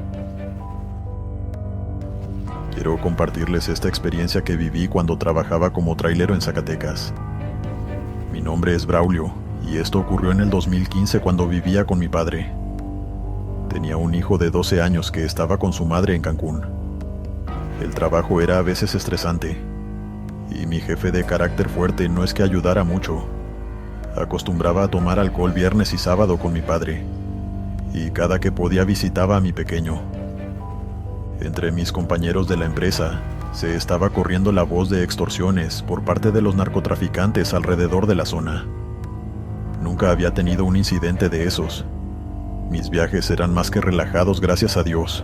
Quiero compartirles esta experiencia que viví cuando trabajaba como trailero en Zacatecas. Mi nombre es Braulio, y esto ocurrió en el 2015 cuando vivía con mi padre. Tenía un hijo de 12 años que estaba con su madre en Cancún. El trabajo era a veces estresante, y mi jefe de carácter fuerte no es que ayudara mucho. Acostumbraba a tomar alcohol viernes y sábado con mi padre, y cada que podía visitaba a mi pequeño. Entre mis compañeros de la empresa, se estaba corriendo la voz de extorsiones por parte de los narcotraficantes alrededor de la zona. Nunca había tenido un incidente de esos. Mis viajes eran más que relajados, gracias a Dios,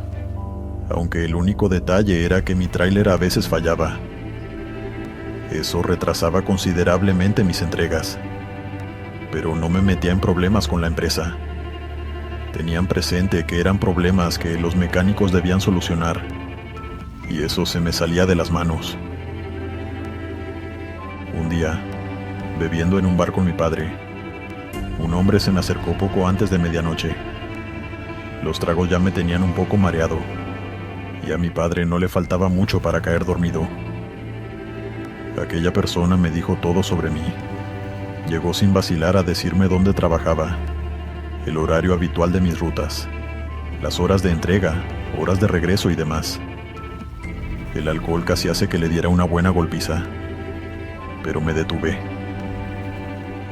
aunque el único detalle era que mi tráiler a veces fallaba. Eso retrasaba considerablemente mis entregas, pero no me metía en problemas con la empresa. Tenían presente que eran problemas que los mecánicos debían solucionar, y eso se me salía de las manos. Un día, bebiendo en un bar con mi padre, un hombre se me acercó poco antes de medianoche. Los tragos ya me tenían un poco mareado, y a mi padre no le faltaba mucho para caer dormido. Aquella persona me dijo todo sobre mí. Llegó sin vacilar a decirme dónde trabajaba, el horario habitual de mis rutas, las horas de entrega, horas de regreso y demás. El alcohol casi hace que le diera una buena golpiza, pero me detuve.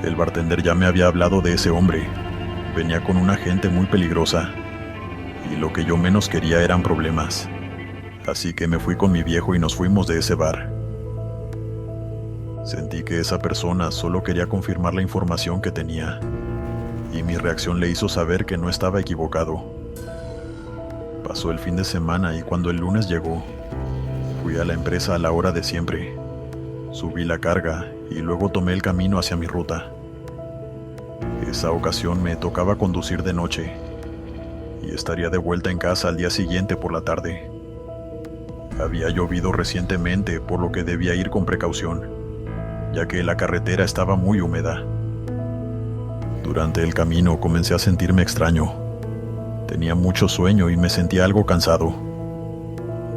El bartender ya me había hablado de ese hombre. Venía con una gente muy peligrosa, y lo que yo menos quería eran problemas. Así que me fui con mi viejo y nos fuimos de ese bar. Sentí que esa persona solo quería confirmar la información que tenía, y mi reacción le hizo saber que no estaba equivocado. Pasó el fin de semana y cuando el lunes llegó, fui a la empresa a la hora de siempre. Subí la carga y luego tomé el camino hacia mi ruta. Esa ocasión me tocaba conducir de noche, y estaría de vuelta en casa al día siguiente por la tarde. Había llovido recientemente, por lo que debía ir con precaución, ya que la carretera estaba muy húmeda. Durante el camino comencé a sentirme extraño. Tenía mucho sueño y me sentía algo cansado.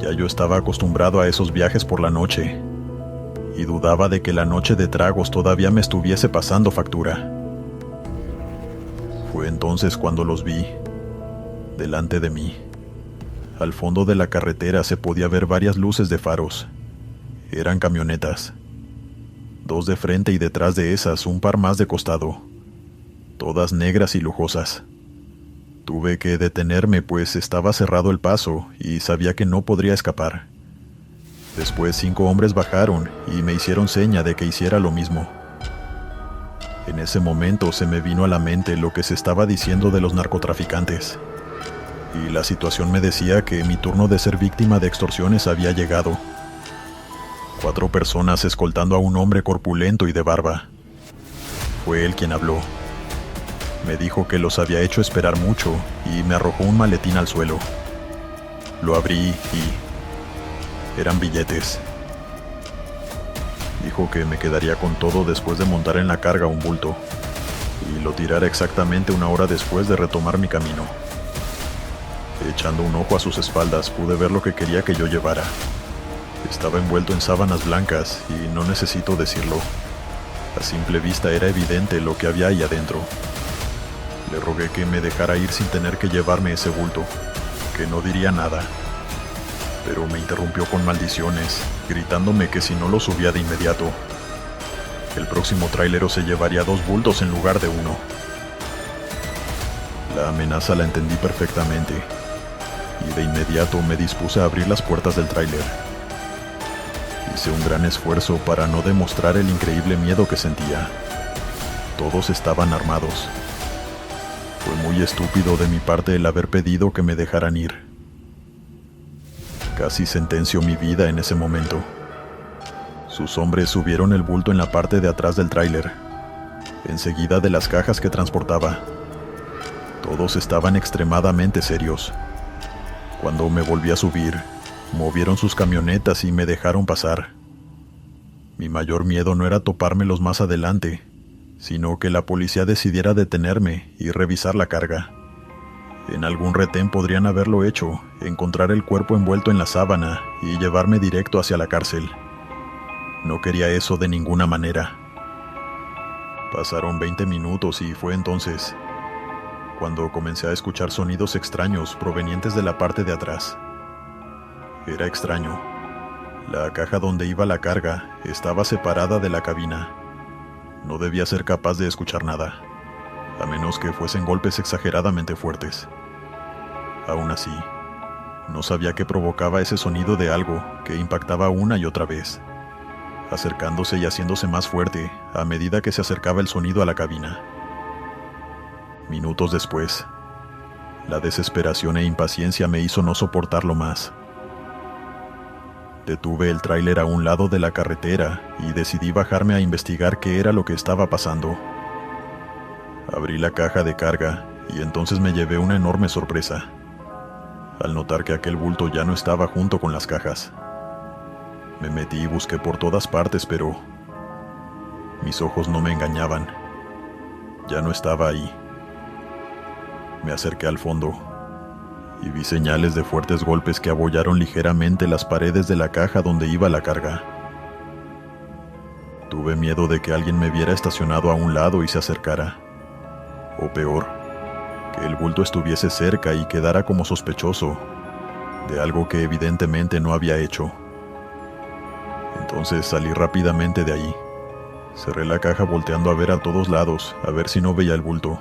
Ya yo estaba acostumbrado a esos viajes por la noche, y dudaba de que la noche de tragos todavía me estuviese pasando factura. Fue entonces cuando los vi, delante de mí. Al fondo de la carretera se podía ver varias luces de faros. Eran camionetas. 2 de frente y detrás de esas un par más de costado. Todas negras y lujosas. Tuve que detenerme pues estaba cerrado el paso y sabía que no podría escapar. Después 5 hombres bajaron y me hicieron seña de que hiciera lo mismo. En ese momento se me vino a la mente lo que se estaba diciendo de los narcotraficantes. Y la situación me decía que mi turno de ser víctima de extorsiones había llegado. 4 personas escoltando a un hombre corpulento y de barba. Fue él quien habló. Me dijo que los había hecho esperar mucho y me arrojó un maletín al suelo. Lo abrí y eran billetes. Dijo que me quedaría con todo después de montar en la carga un bulto y lo tirara exactamente 1 hora después de retomar mi camino. Echando un ojo a sus espaldas pude ver lo que quería que yo llevara. Estaba envuelto en sábanas blancas y no necesito decirlo. A simple vista era evidente lo que había ahí adentro. Le rogué que me dejara ir sin tener que llevarme ese bulto, que no diría nada. Pero me interrumpió con maldiciones, gritándome que si no lo subía de inmediato, el próximo trailero se llevaría 2 bultos en lugar de 1. La amenaza la entendí perfectamente, y de inmediato me dispuse a abrir las puertas del tráiler. Hice un gran esfuerzo para no demostrar el increíble miedo que sentía. Todos estaban armados. Fue muy estúpido de mi parte el haber pedido que me dejaran ir. Casi sentenció mi vida en ese momento. Sus hombres subieron el bulto en la parte de atrás del tráiler, enseguida de las cajas que transportaba. Todos estaban extremadamente serios. Cuando me volví a subir, movieron sus camionetas y me dejaron pasar. Mi mayor miedo no era topármelos más adelante, sino que la policía decidiera detenerme y revisar la carga. En algún retén podrían haberlo hecho, encontrar el cuerpo envuelto en la sábana y llevarme directo hacia la cárcel. No quería eso de ninguna manera. Pasaron 20 minutos y fue entonces cuando comencé a escuchar sonidos extraños provenientes de la parte de atrás. Era extraño. La caja donde iba la carga estaba separada de la cabina. No debía ser capaz de escuchar nada, a menos que fuesen golpes exageradamente fuertes. Aún así, no sabía qué provocaba ese sonido de algo que impactaba una y otra vez, acercándose y haciéndose más fuerte a medida que se acercaba el sonido a la cabina. Minutos después, la desesperación e impaciencia me hizo no soportarlo más. Detuve el tráiler a un lado de la carretera y decidí bajarme a investigar qué era lo que estaba pasando. Abrí la caja de carga y entonces me llevé una enorme sorpresa, al notar que aquel bulto ya no estaba junto con las cajas. Me metí y busqué por todas partes, pero mis ojos no me engañaban. Ya no estaba ahí. Me acerqué al fondo y vi señales de fuertes golpes que abollaron ligeramente las paredes de la caja donde iba la carga. Tuve miedo de que alguien me viera estacionado a un lado y se acercara. O peor, que el bulto estuviese cerca y quedara como sospechoso de algo que evidentemente no había hecho. Entonces salí rápidamente de ahí. Cerré la caja volteando a ver a todos lados, a ver si no veía el bulto,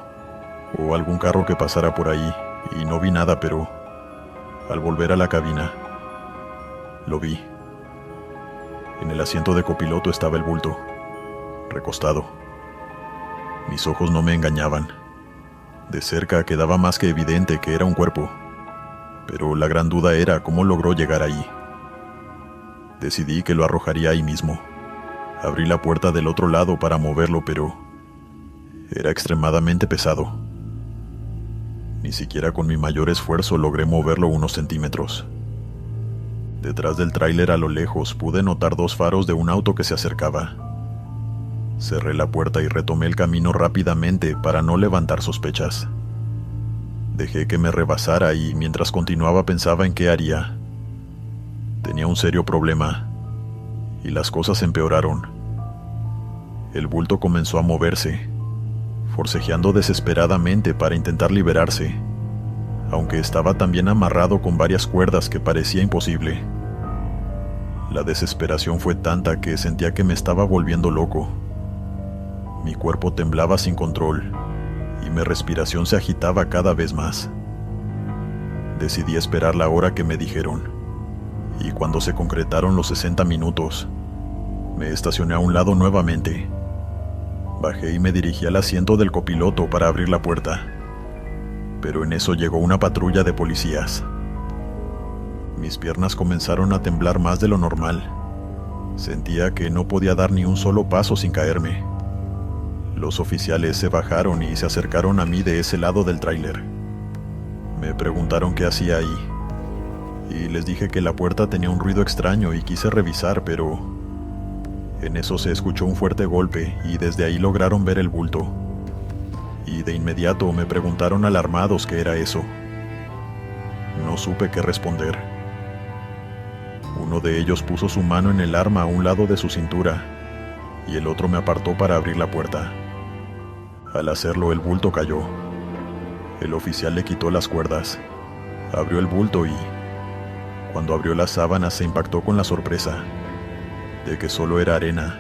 o algún carro que pasara por ahí, y no vi nada, pero al volver a la cabina, lo vi. En el asiento de copiloto estaba el bulto, recostado. Mis ojos no me engañaban. De cerca quedaba más que evidente que era un cuerpo, pero la gran duda era cómo logró llegar ahí. Decidí que lo arrojaría ahí mismo. Abrí la puerta del otro lado para moverlo, pero era extremadamente pesado. Ni siquiera con mi mayor esfuerzo logré moverlo unos centímetros. Detrás del tráiler a lo lejos pude notar 2 faros de un auto que se acercaba. Cerré la puerta y retomé el camino rápidamente para no levantar sospechas. Dejé que me rebasara y mientras continuaba pensaba en qué haría. Tenía un serio problema, y las cosas empeoraron. El bulto comenzó a moverse, forcejeando desesperadamente para intentar liberarse, aunque estaba también amarrado con varias cuerdas que parecía imposible. La desesperación fue tanta que sentía que me estaba volviendo loco. Mi cuerpo temblaba sin control, y mi respiración se agitaba cada vez más. Decidí esperar la hora que me dijeron, y cuando se concretaron los 60 minutos, me estacioné a un lado nuevamente. Bajé y me dirigí al asiento del copiloto para abrir la puerta, pero en eso llegó una patrulla de policías. Mis piernas comenzaron a temblar más de lo normal. Sentía que no podía dar ni un solo paso sin caerme. Los oficiales se bajaron y se acercaron a mí de ese lado del tráiler. Me preguntaron qué hacía ahí, y les dije que la puerta tenía un ruido extraño y quise revisar, pero en eso se escuchó un fuerte golpe y desde ahí lograron ver el bulto. Y de inmediato me preguntaron alarmados qué era eso. No supe qué responder. Uno de ellos puso su mano en el arma a un lado de su cintura, y el otro me apartó para abrir la puerta. Al hacerlo, el bulto cayó. El oficial le quitó las cuerdas, abrió el bulto y, cuando abrió las sábanas, se impactó con la sorpresa de que solo era arena,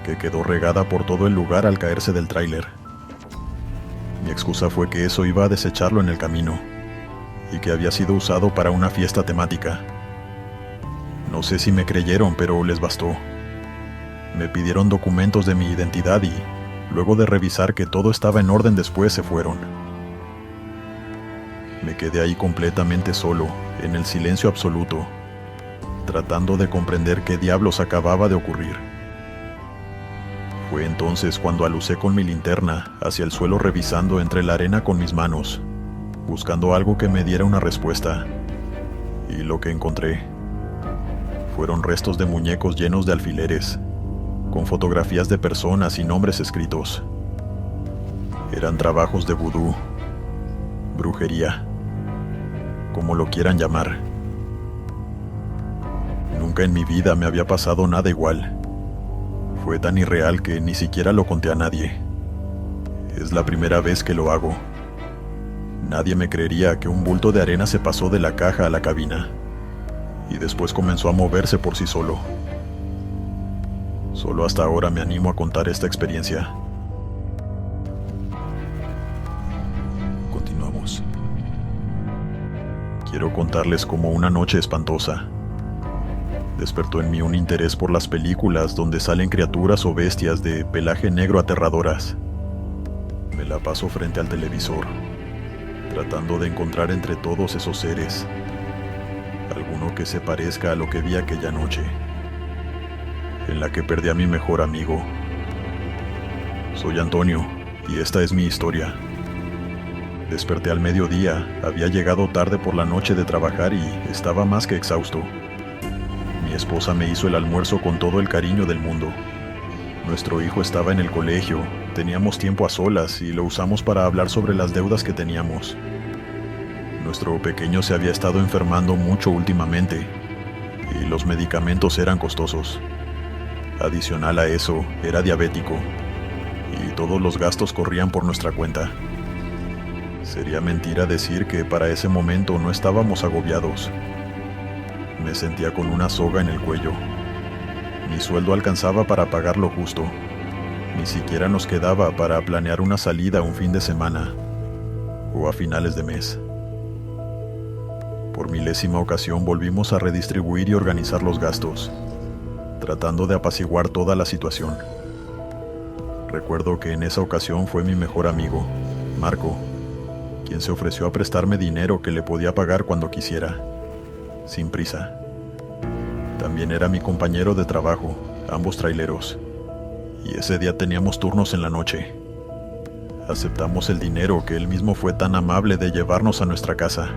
que quedó regada por todo el lugar al caerse del tráiler. Mi excusa fue que eso iba a desecharlo en el camino, y que había sido usado para una fiesta temática. No sé si me creyeron, pero les bastó. Me pidieron documentos de mi identidad y, luego de revisar que todo estaba en orden después, se fueron. Me quedé ahí completamente solo, en el silencio absoluto, tratando de comprender qué diablos acababa de ocurrir. Fue entonces cuando alucé con mi linterna hacia el suelo revisando entre la arena con mis manos, buscando algo que me diera una respuesta. Y lo que encontré fueron restos de muñecos llenos de alfileres, con fotografías de personas y nombres escritos. Eran trabajos de vudú, brujería, como lo quieran llamar. Nunca en mi vida me había pasado nada igual. Fue tan irreal que ni siquiera lo conté a nadie. Es la primera vez que lo hago. Nadie me creería que un bulto de arena se pasó de la caja a la cabina. y después comenzó a moverse por sí solo. Solo hasta ahora me animo a contar esta experiencia. Continuamos. Quiero contarles cómo una noche espantosa despertó en mí un interés por las películas donde salen criaturas o bestias de pelaje negro aterradoras. Me la paso frente al televisor, tratando de encontrar entre todos esos seres alguno que se parezca a lo que vi aquella noche, en la que perdí a mi mejor amigo. Soy Antonio, y esta es mi historia. Desperté al mediodía, había llegado tarde por la noche de trabajar y estaba más que exhausto. Mi esposa me hizo el almuerzo con todo el cariño del mundo. Nuestro hijo estaba en el colegio, teníamos tiempo a solas y lo usamos para hablar sobre las deudas que teníamos. Nuestro pequeño se había estado enfermando mucho últimamente y los medicamentos eran costosos. Adicional a eso, era diabético y todos los gastos corrían por nuestra cuenta. Sería mentira decir que para ese momento no estábamos agobiados. Me sentía con una soga en el cuello. Mi sueldo alcanzaba para pagar lo justo. Ni siquiera nos quedaba para planear una salida un fin de semana o a finales de mes. Por milésima ocasión volvimos a redistribuir y organizar los gastos, tratando de apaciguar toda la situación. Recuerdo que en esa ocasión fue mi mejor amigo, Marco, quien se ofreció a prestarme dinero que le podía pagar cuando quisiera, sin prisa. También era mi compañero de trabajo, ambos traileros, y ese día teníamos turnos en la noche. Aceptamos el dinero que él mismo fue tan amable de llevarnos a nuestra casa.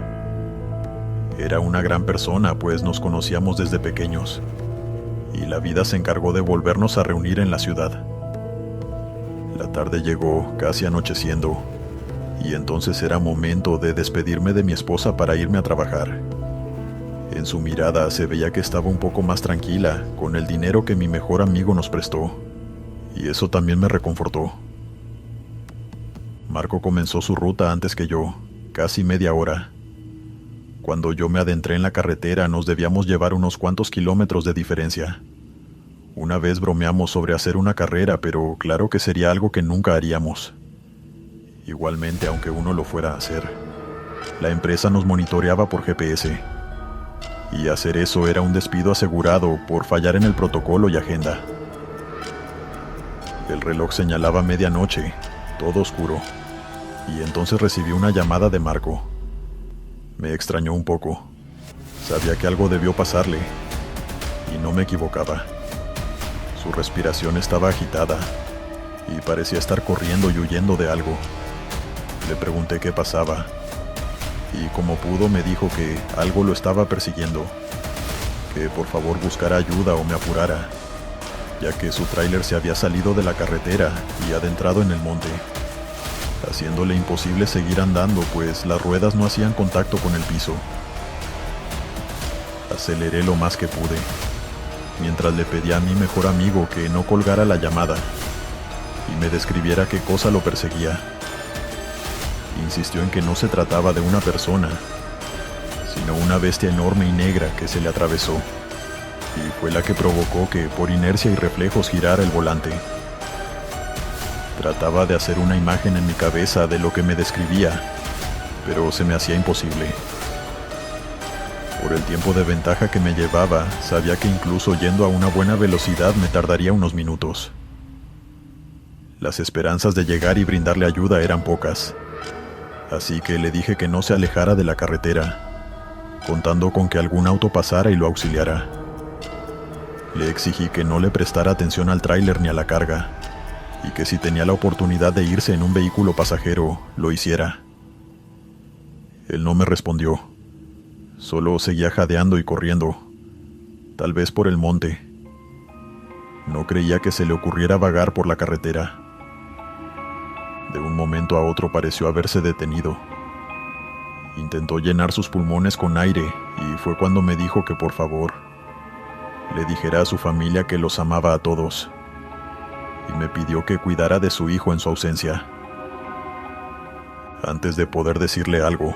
Era una gran persona, pues nos conocíamos desde pequeños, y la vida se encargó de volvernos a reunir en la ciudad. La tarde llegó, casi anocheciendo, y entonces era momento de despedirme de mi esposa para irme a trabajar. En su mirada se veía que estaba un poco más tranquila con el dinero que mi mejor amigo nos prestó, y eso también me reconfortó. Marco comenzó su ruta antes que yo, casi media hora. Cuando yo me adentré en la carretera nos debíamos llevar unos cuantos kilómetros de diferencia. Una vez bromeamos sobre hacer una carrera, pero claro que sería algo que nunca haríamos. Igualmente, aunque uno lo fuera a hacer, la empresa nos monitoreaba por GPS. Y hacer eso era un despido asegurado por fallar en el protocolo y agenda. El reloj señalaba medianoche, todo oscuro, y entonces recibí una llamada de Marco. Me extrañó un poco. Sabía que algo debió pasarle, y no me equivocaba. Su respiración estaba agitada, y parecía estar corriendo y huyendo de algo. Le pregunté qué pasaba, y como pudo me dijo que algo lo estaba persiguiendo, que por favor buscara ayuda o me apurara, ya que su tráiler se había salido de la carretera y adentrado en el monte, haciéndole imposible seguir andando, pues las ruedas no hacían contacto con el piso. Aceleré lo más que pude, mientras le pedía a mi mejor amigo que no colgara la llamada y me describiera qué cosa lo perseguía. Insistió en que no se trataba de una persona, sino una bestia enorme y negra que se le atravesó, y fue la que provocó que por inercia y reflejos girara el volante. Trataba de hacer una imagen en mi cabeza de lo que me describía, pero se me hacía imposible. Por el tiempo de ventaja que me llevaba, sabía que incluso yendo a una buena velocidad me tardaría unos minutos. Las esperanzas de llegar y brindarle ayuda eran pocas, así que le dije que no se alejara de la carretera, contando con que algún auto pasara y lo auxiliara. Le exigí que no le prestara atención al tráiler ni a la carga, y que si tenía la oportunidad de irse en un vehículo pasajero, lo hiciera. Él no me respondió, solo seguía jadeando y corriendo, tal vez por el monte. No creía que se le ocurriera vagar por la carretera. De un momento a otro pareció haberse detenido. Intentó llenar sus pulmones con aire y fue cuando me dijo que por favor le dijera a su familia que los amaba a todos, y me pidió que cuidara de su hijo en su ausencia. Antes de poder decirle algo,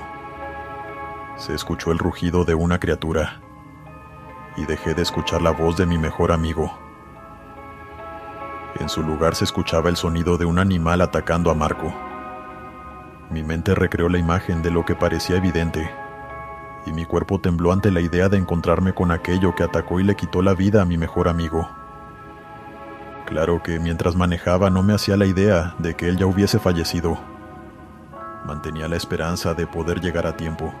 se escuchó el rugido de una criatura, y dejé de escuchar la voz de mi mejor amigo. En su lugar se escuchaba el sonido de un animal atacando a Marco. Mi mente recreó la imagen de lo que parecía evidente, y mi cuerpo tembló ante la idea de encontrarme con aquello que atacó y le quitó la vida a mi mejor amigo. Claro que mientras manejaba no me hacía la idea de que él ya hubiese fallecido. Mantenía la esperanza de poder llegar a tiempo,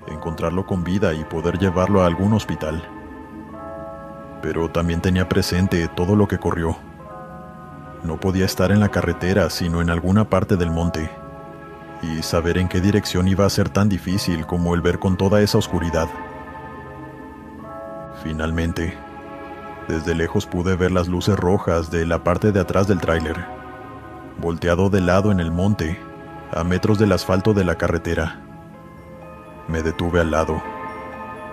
encontrarlo con vida y poder llevarlo a algún hospital. Pero también tenía presente todo lo que corrió. No podía estar en la carretera, sino en alguna parte del monte, y saber en qué dirección iba a ser tan difícil como el ver con toda esa oscuridad. Finalmente, desde lejos pude ver las luces rojas de la parte de atrás del tráiler, volteado de lado en el monte, a metros del asfalto de la carretera. Me detuve al lado,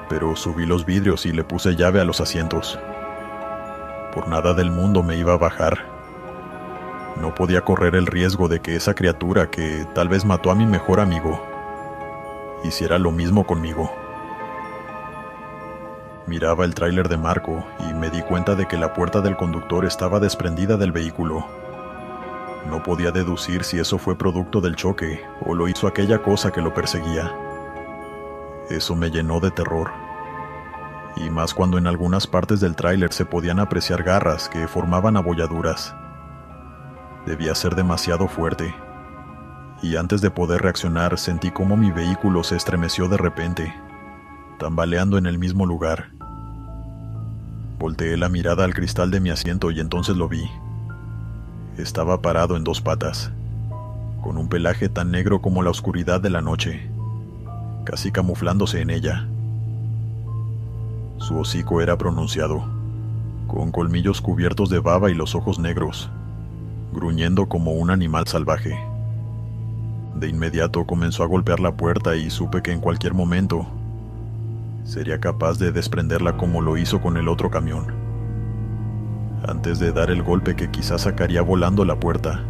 pero subí los vidrios y le puse llave a los asientos. Por nada del mundo me iba a bajar. No podía correr el riesgo de que esa criatura que tal vez mató a mi mejor amigo hiciera lo mismo conmigo. Miraba el tráiler de Marco y me di cuenta de que la puerta del conductor estaba desprendida del vehículo. No podía deducir si eso fue producto del choque o lo hizo aquella cosa que lo perseguía. Eso me llenó de terror, y más cuando en algunas partes del tráiler se podían apreciar garras que formaban abolladuras. Debía ser demasiado fuerte, y antes de poder reaccionar sentí cómo mi vehículo se estremeció de repente, tambaleando en el mismo lugar. Volteé la mirada al cristal de mi asiento y entonces lo vi. Estaba parado en dos patas, con un pelaje tan negro como la oscuridad de la noche, casi camuflándose en ella. Su hocico era pronunciado, con colmillos cubiertos de baba y los ojos negros, gruñendo como un animal salvaje. De inmediato comenzó a golpear la puerta y supe que en cualquier momento sería capaz de desprenderla como lo hizo con el otro camión. Antes de dar el golpe que quizás sacaría volando la puerta,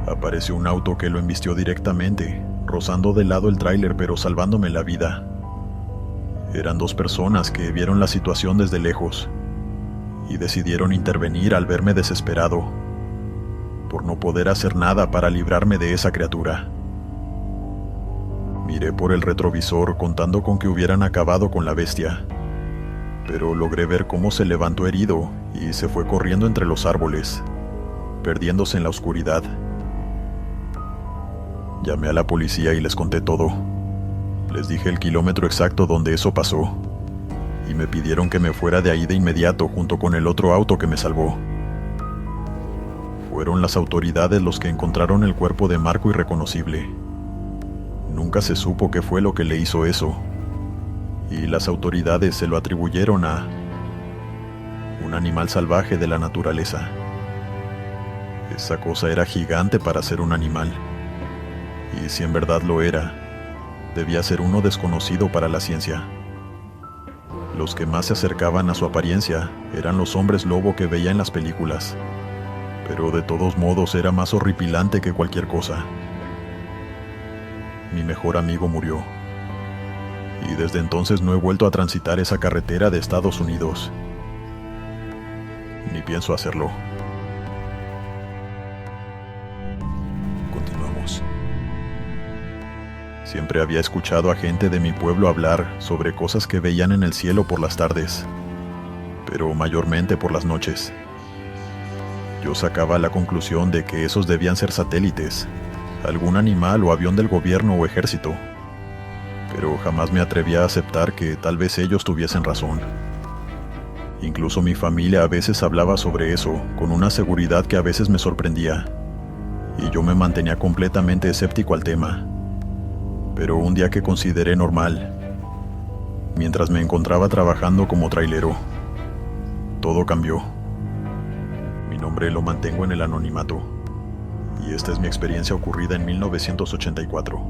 apareció un auto que lo embistió directamente, rozando de lado el tráiler pero salvándome la vida. Eran dos personas que vieron la situación desde lejos y decidieron intervenir al verme desesperado por no poder hacer nada para librarme de esa criatura. Miré por el retrovisor contando con que hubieran acabado con la bestia, pero logré ver cómo se levantó herido y se fue corriendo entre los árboles, perdiéndose en la oscuridad. Llamé a la policía y les conté todo. Les dije el kilómetro exacto donde eso pasó, y me pidieron que me fuera de ahí de inmediato junto con el otro auto que me salvó. Fueron las autoridades los que encontraron el cuerpo de Marco irreconocible. Nunca se supo qué fue lo que le hizo eso, y las autoridades se lo atribuyeron a un animal salvaje de la naturaleza. Esa cosa era gigante para ser un animal, y si en verdad lo era, debía ser uno desconocido para la ciencia. Los que más se acercaban a su apariencia eran los hombres lobo que veía en las películas, pero de todos modos era más horripilante que cualquier cosa. Mi mejor amigo murió, y desde entonces no he vuelto a transitar esa carretera de Estados Unidos. Ni pienso hacerlo. Continuamos. Siempre había escuchado a gente de mi pueblo hablar sobre cosas que veían en el cielo por las tardes, pero mayormente por las noches. Yo sacaba la conclusión de que esos debían ser satélites, algún animal o avión del gobierno o ejército, pero jamás me atrevía a aceptar que tal vez ellos tuviesen razón. Incluso mi familia a veces hablaba sobre eso con una seguridad que a veces me sorprendía, y yo me mantenía completamente escéptico al tema. Pero un día que consideré normal, mientras me encontraba trabajando como trailero, todo cambió. Mi nombre lo mantengo en el anonimato, y esta es mi experiencia ocurrida en 1984.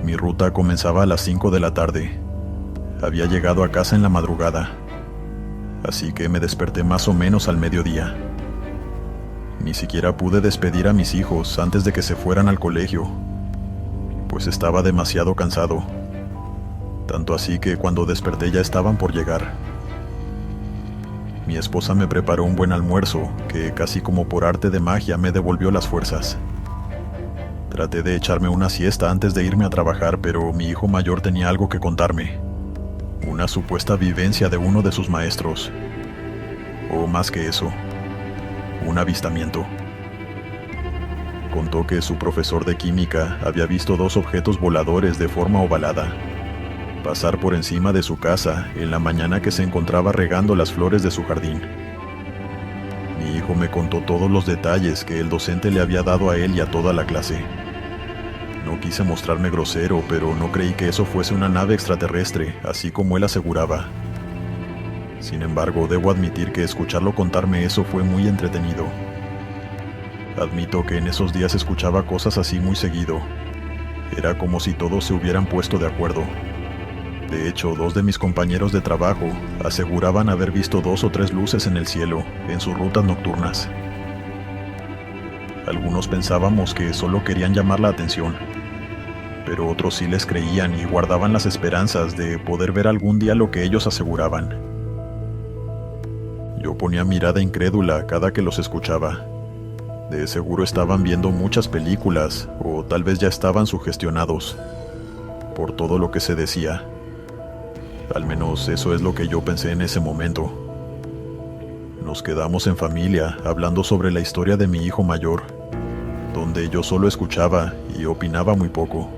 Mi ruta comenzaba a las 5 de la tarde. Había llegado a casa en la madrugada, así que me desperté más o menos al mediodía. Ni siquiera pude despedir a mis hijos antes de que se fueran al colegio, pues estaba demasiado cansado. tanto así que cuando desperté ya estaban por llegar. Mi esposa me preparó un buen almuerzo que casi como por arte de magia me devolvió las fuerzas. Traté de echarme una siesta antes de irme a trabajar, pero mi hijo mayor tenía algo que contarme. Una supuesta vivencia de uno de sus maestros. O más que eso, un avistamiento. Contó que su profesor de química había visto 2 objetos voladores de forma ovalada pasar por encima de su casa en la mañana que se encontraba regando las flores de su jardín. Mi hijo me contó todos los detalles que el docente le había dado a él y a toda la clase. No quise mostrarme grosero, pero no creí que eso fuese una nave extraterrestre, así como él aseguraba. Sin embargo, debo admitir que escucharlo contarme eso fue muy entretenido. Admito que en esos días escuchaba cosas así muy seguido. Era como si todos se hubieran puesto de acuerdo. De hecho, 2 de mis compañeros de trabajo aseguraban haber visto 2 o 3 luces en el cielo, en sus rutas nocturnas. Algunos pensábamos que solo querían llamar la atención, pero otros sí les creían y guardaban las esperanzas de poder ver algún día lo que ellos aseguraban. Yo ponía mirada incrédula cada que los escuchaba. De seguro estaban viendo muchas películas, o tal vez ya estaban sugestionados por todo lo que se decía. Al menos eso es lo que yo pensé en ese momento. Nos quedamos en familia hablando sobre la historia de mi hijo mayor, donde yo solo escuchaba y opinaba muy poco.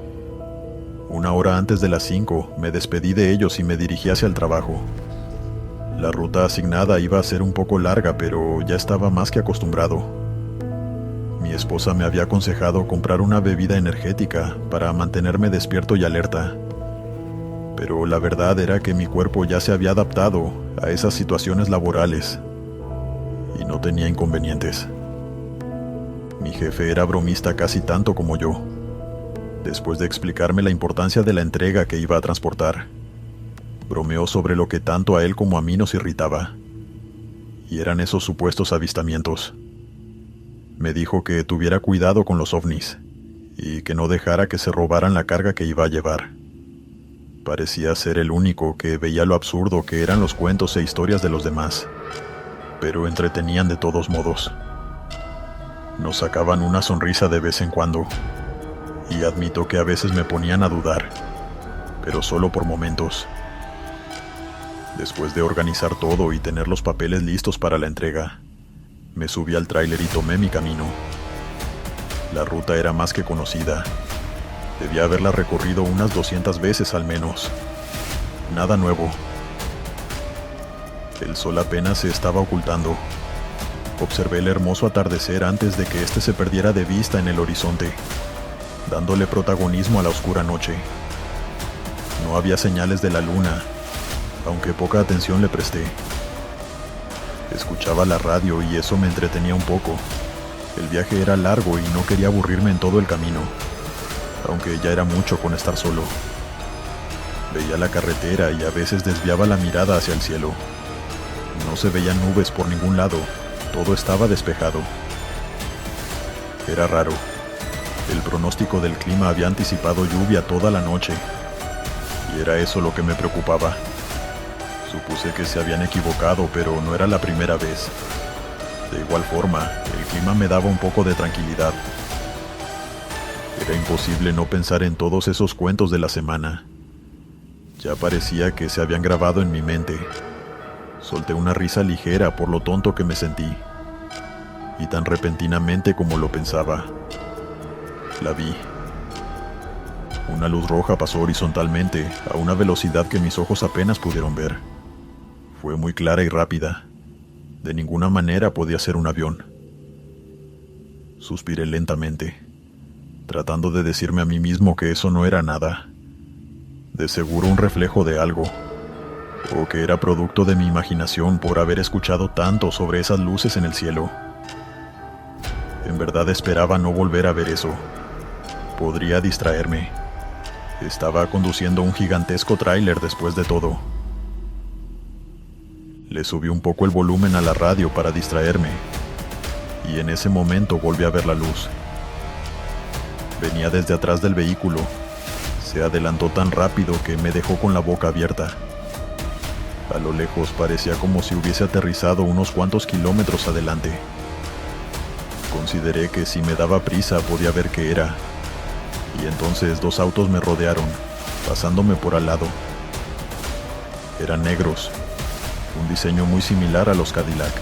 1 hora antes de las 5 me despedí de ellos y me dirigí hacia el trabajo. La ruta asignada iba a ser un poco larga, pero ya estaba más que acostumbrado. Mi esposa me había aconsejado comprar una bebida energética para mantenerme despierto y alerta. Pero la verdad era que mi cuerpo ya se había adaptado a esas situaciones laborales y no tenía inconvenientes. Mi jefe era bromista casi tanto como yo. Después de explicarme la importancia de la entrega que iba a transportar, bromeó sobre lo que tanto a él como a mí nos irritaba, y eran esos supuestos avistamientos. Me dijo que tuviera cuidado con los ovnis y que no dejara que se robaran la carga que iba a llevar. Parecía ser el único que veía lo absurdo que eran los cuentos e historias de los demás, pero entretenían de todos modos. Nos sacaban una sonrisa de vez en cuando, y admito que a veces me ponían a dudar, pero solo por momentos. Después de organizar todo y tener los papeles listos para la entrega, me subí al tráiler y tomé mi camino. La ruta era más que conocida. Debía haberla recorrido unas 200 veces al menos. Nada nuevo. El sol apenas se estaba ocultando. Observé el hermoso atardecer antes de que éste se perdiera de vista en el horizonte, dándole protagonismo a la oscura noche. No había señales de la luna, aunque poca atención le presté. Escuchaba la radio y eso me entretenía un poco. El viaje era largo y no quería aburrirme en todo el camino, aunque ya era mucho con estar solo. Veía la carretera y a veces desviaba la mirada hacia el cielo. No se veían nubes por ningún lado, todo estaba despejado. Era raro. El pronóstico del clima había anticipado lluvia toda la noche, y era eso lo que me preocupaba. Supuse que se habían equivocado, pero no era la primera vez. De igual forma, el clima me daba un poco de tranquilidad. Era imposible no pensar en todos esos cuentos de la semana. Ya parecía que se habían grabado en mi mente. Solté una risa ligera por lo tonto que me sentí, y tan repentinamente como lo pensaba. La vi. Una luz roja pasó horizontalmente a una velocidad que mis ojos apenas pudieron ver. Fue muy clara y rápida. De ninguna manera podía ser un avión. Suspiré lentamente, tratando de decirme a mí mismo que eso no era nada. De seguro un reflejo de algo, o que era producto de mi imaginación por haber escuchado tanto sobre esas luces en el cielo. En verdad esperaba no volver a ver eso. Podría distraerme. Estaba conduciendo un gigantesco tráiler después de todo. Le subí un poco el volumen a la radio para distraerme, y en ese momento volví a ver la luz. Venía desde atrás del vehículo. Se adelantó tan rápido que me dejó con la boca abierta. A lo lejos parecía como si hubiese aterrizado unos cuantos kilómetros adelante. Consideré que si me daba prisa podía ver qué era, y entonces 2 autos me rodearon, pasándome por al lado. Eran negros, un diseño muy similar a los Cadillac.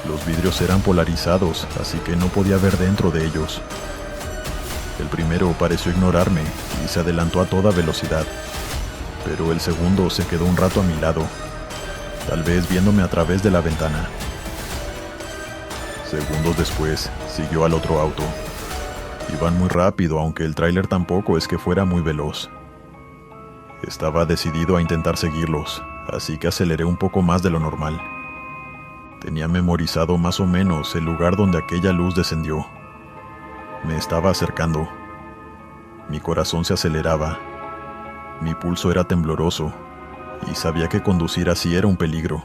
Los vidrios eran polarizados, así que no podía ver dentro de ellos. El primero pareció ignorarme y se adelantó a toda velocidad, pero el segundo se quedó un rato a mi lado, tal vez viéndome a través de la ventana. Segundos después, siguió al otro auto. Iban muy rápido, aunque el tráiler tampoco es que fuera muy veloz. Estaba decidido a intentar seguirlos, así que aceleré un poco más de lo normal. Tenía memorizado más o menos el lugar donde aquella luz descendió. Me estaba acercando. Mi corazón se aceleraba. Mi pulso era tembloroso, y sabía que conducir así era un peligro.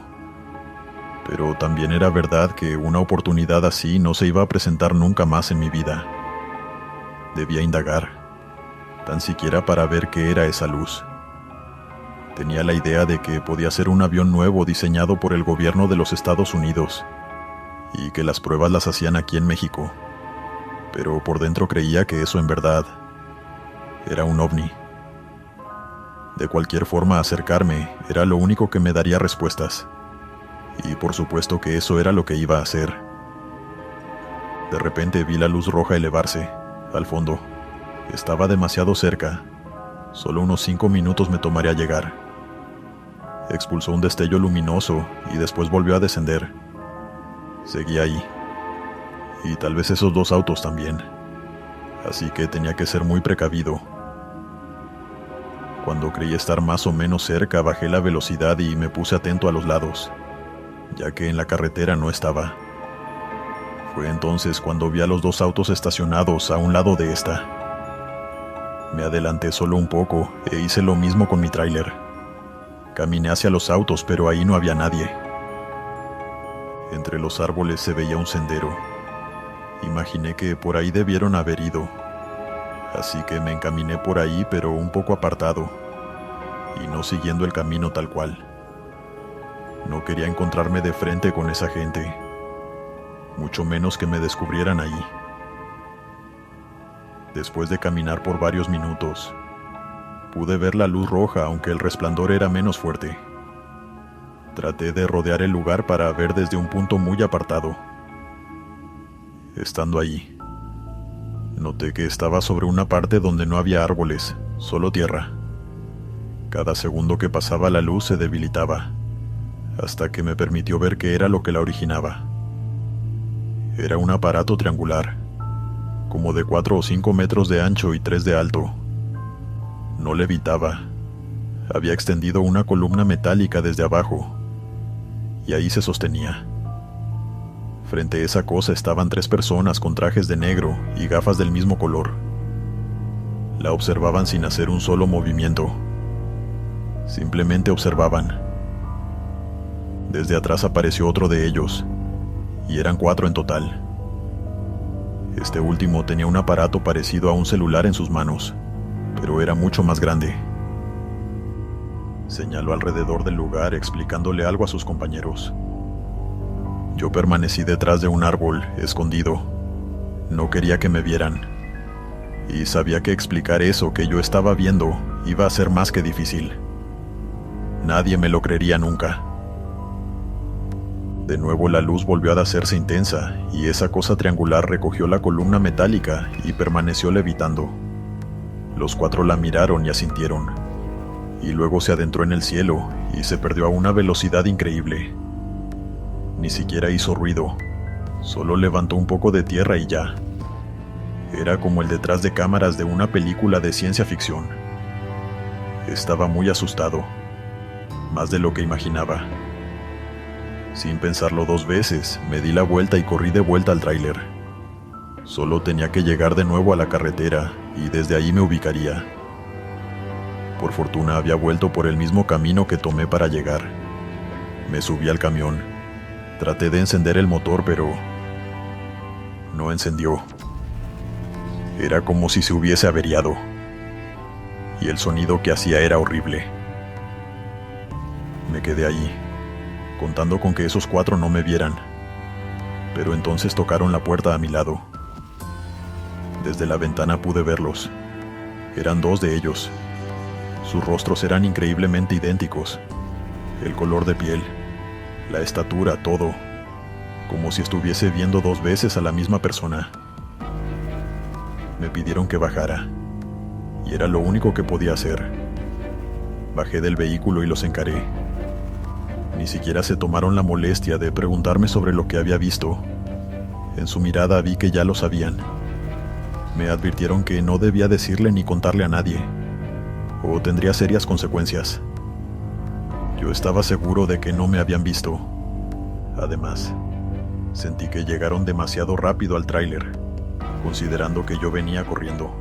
Pero también era verdad que una oportunidad así no se iba a presentar nunca más en mi vida. Debía indagar, tan siquiera para ver qué era esa luz. Tenía la idea de que podía ser un avión nuevo diseñado por el gobierno de los Estados Unidos, y que las pruebas las hacían aquí en México. Pero por dentro creía que eso en verdad era un ovni. De cualquier forma, acercarme era lo único que me daría respuestas. Y por supuesto que eso era lo que iba a hacer. De repente vi la luz roja elevarse, al fondo. Estaba demasiado cerca. Solo unos 5 minutos me tomaría llegar. Expulsó un destello luminoso y después volvió a descender. Seguía ahí. Y tal vez esos 2 autos también. Así que tenía que ser muy precavido. Cuando creí estar más o menos cerca, bajé la velocidad y me puse atento a los lados, ya que en la carretera no estaba. Fue entonces cuando vi a los 2 autos estacionados a un lado de esta. Me adelanté solo un poco e hice lo mismo con mi tráiler. Caminé hacia los autos, pero ahí no había nadie. Entre los árboles se veía un sendero. Imaginé que por ahí debieron haber ido. Así que me encaminé por ahí, pero un poco apartado, y no siguiendo el camino tal cual. No quería encontrarme de frente con esa gente, mucho menos que me descubrieran ahí. Después de caminar por varios minutos, pude ver la luz roja, aunque el resplandor era menos fuerte. Traté de rodear el lugar para ver desde un punto muy apartado. Estando allí, noté que estaba sobre una parte donde no había árboles, solo tierra. Cada segundo que pasaba la luz se debilitaba, hasta que me permitió ver qué era lo que la originaba. Era un aparato triangular, como de 4 o 5 metros de ancho y 3 de alto. No levitaba. Había extendido una columna metálica desde abajo, y ahí se sostenía. Frente a esa cosa estaban 3 personas con trajes de negro y gafas del mismo color. La observaban sin hacer un solo movimiento. Simplemente observaban. Desde atrás apareció otro de ellos, y eran 4 en total. Este último tenía un aparato parecido a un celular en sus manos, pero era mucho más grande. Señaló alrededor del lugar explicándole algo a sus compañeros. Yo permanecí detrás de un árbol, escondido. No quería que me vieran. Y sabía que explicar eso que yo estaba viendo iba a ser más que difícil. Nadie me lo creería nunca. De nuevo la luz volvió a hacerse intensa, y esa cosa triangular recogió la columna metálica y permaneció levitando. Los 4 la miraron y asintieron. Y luego se adentró en el cielo y se perdió a una velocidad increíble. Ni siquiera hizo ruido, solo levantó un poco de tierra y ya. Era como el detrás de cámaras de una película de ciencia ficción. Estaba muy asustado, más de lo que imaginaba. Sin pensarlo 2 veces, me di la vuelta y corrí de vuelta al tráiler. Solo tenía que llegar de nuevo a la carretera y desde ahí me ubicaría. Por fortuna había vuelto por el mismo camino que tomé para llegar. Me subí al camión. Traté de encender el motor, pero no encendió. Era como si se hubiese averiado. y el sonido que hacía era horrible. Me quedé allí, contando con que esos 4 no me vieran, pero entonces tocaron la puerta a mi lado. Desde la ventana pude verlos. Eran 2 de ellos. Sus rostros eran increíblemente idénticos. El color de piel, la estatura, todo, como si estuviese viendo 2 veces a la misma persona. Me pidieron que bajara, y era lo único que podía hacer. Bajé del vehículo y los encaré. Ni siquiera se tomaron la molestia de preguntarme sobre lo que había visto. En su mirada vi que ya lo sabían. Me advirtieron que no debía decirle ni contarle a nadie, o tendría serias consecuencias. Yo estaba seguro de que no me habían visto. Además, sentí que llegaron demasiado rápido al tráiler, considerando que yo venía corriendo.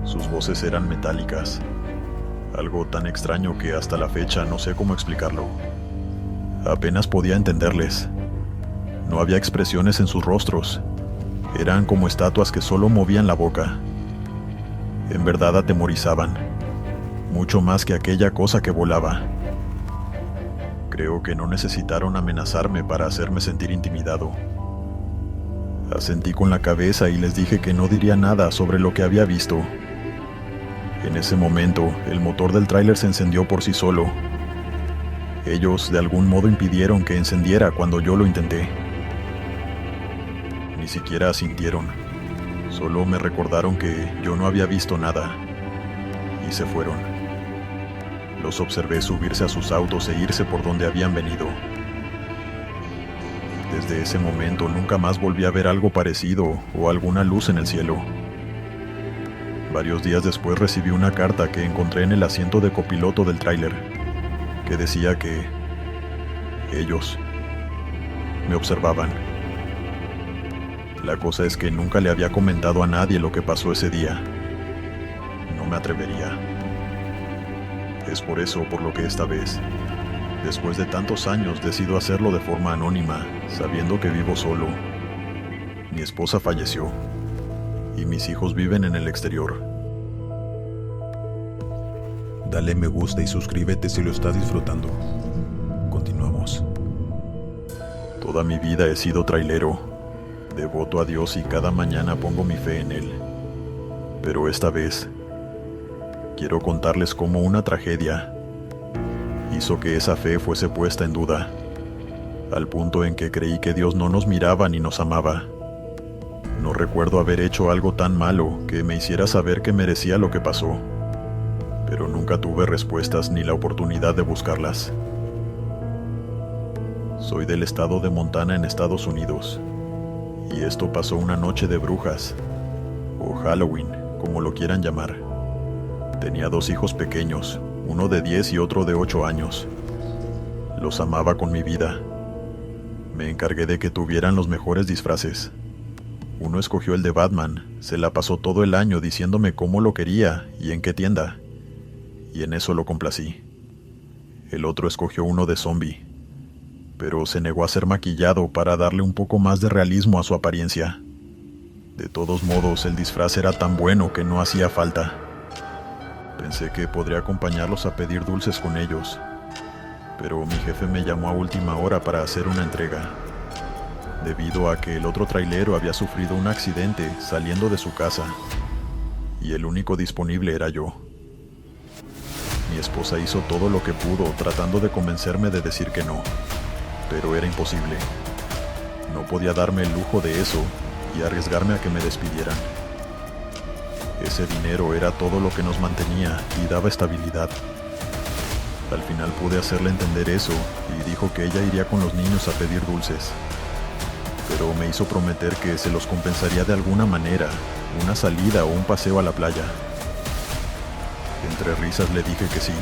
Sus voces eran metálicas, algo tan extraño que hasta la fecha no sé cómo explicarlo. Apenas podía entenderles. No había expresiones en sus rostros. Eran como estatuas que solo movían la boca. En verdad atemorizaban, mucho más que aquella cosa que volaba. Creo que no necesitaron amenazarme para hacerme sentir intimidado. Asentí con la cabeza y les dije que no diría nada sobre lo que había visto. En ese momento, el motor del tráiler se encendió por sí solo. Ellos de algún modo impidieron que encendiera cuando yo lo intenté. Ni siquiera asintieron. Solo me recordaron que yo no había visto nada. Y se fueron. Los observé subirse a sus autos e irse por donde habían venido. Desde ese momento nunca más volví a ver algo parecido o alguna luz en el cielo. Varios días después recibí una carta que encontré en el asiento de copiloto del tráiler, que decía que ellos me observaban. La cosa es que nunca le había comentado a nadie lo que pasó ese día. No me atrevería. Es por eso por lo que esta vez, después de tantos años, decido hacerlo de forma anónima, sabiendo que vivo solo. Mi esposa falleció y mis hijos viven en el exterior. Dale me gusta y suscríbete si lo estás disfrutando. Continuamos. Toda mi vida he sido trailero, devoto a Dios y cada mañana pongo mi fe en Él. Pero esta vez, quiero contarles cómo una tragedia hizo que esa fe fuese puesta en duda, al punto en que creí que Dios no nos miraba ni nos amaba. No recuerdo haber hecho algo tan malo que me hiciera saber que merecía lo que pasó, pero nunca tuve respuestas ni la oportunidad de buscarlas. Soy del estado de Montana en Estados Unidos, y esto pasó una noche de brujas, o Halloween, como lo quieran llamar. Tenía 2 hijos pequeños, uno de 10 y otro de 8 años. Los amaba con mi vida. Me encargué de que tuvieran los mejores disfraces. Uno escogió el de Batman, se la pasó todo el año diciéndome cómo lo quería y en qué tienda, y en eso lo complací. El otro escogió uno de zombie, pero se negó a ser maquillado para darle un poco más de realismo a su apariencia. De todos modos, el disfraz era tan bueno que no hacía falta. Pensé que podría acompañarlos a pedir dulces con ellos, pero mi jefe me llamó a última hora para hacer una entrega, debido a que el otro trailero había sufrido un accidente saliendo de su casa, y el único disponible era yo. Mi esposa hizo todo lo que pudo tratando de convencerme de decir que no, pero era imposible. No podía darme el lujo de eso y arriesgarme a que me despidieran. Ese dinero era todo lo que nos mantenía y daba estabilidad. Al final pude hacerle entender eso y dijo que ella iría con los niños a pedir dulces. Pero me hizo prometer que se los compensaría de alguna manera, una salida o un paseo a la playa. Entre risas le dije que sí,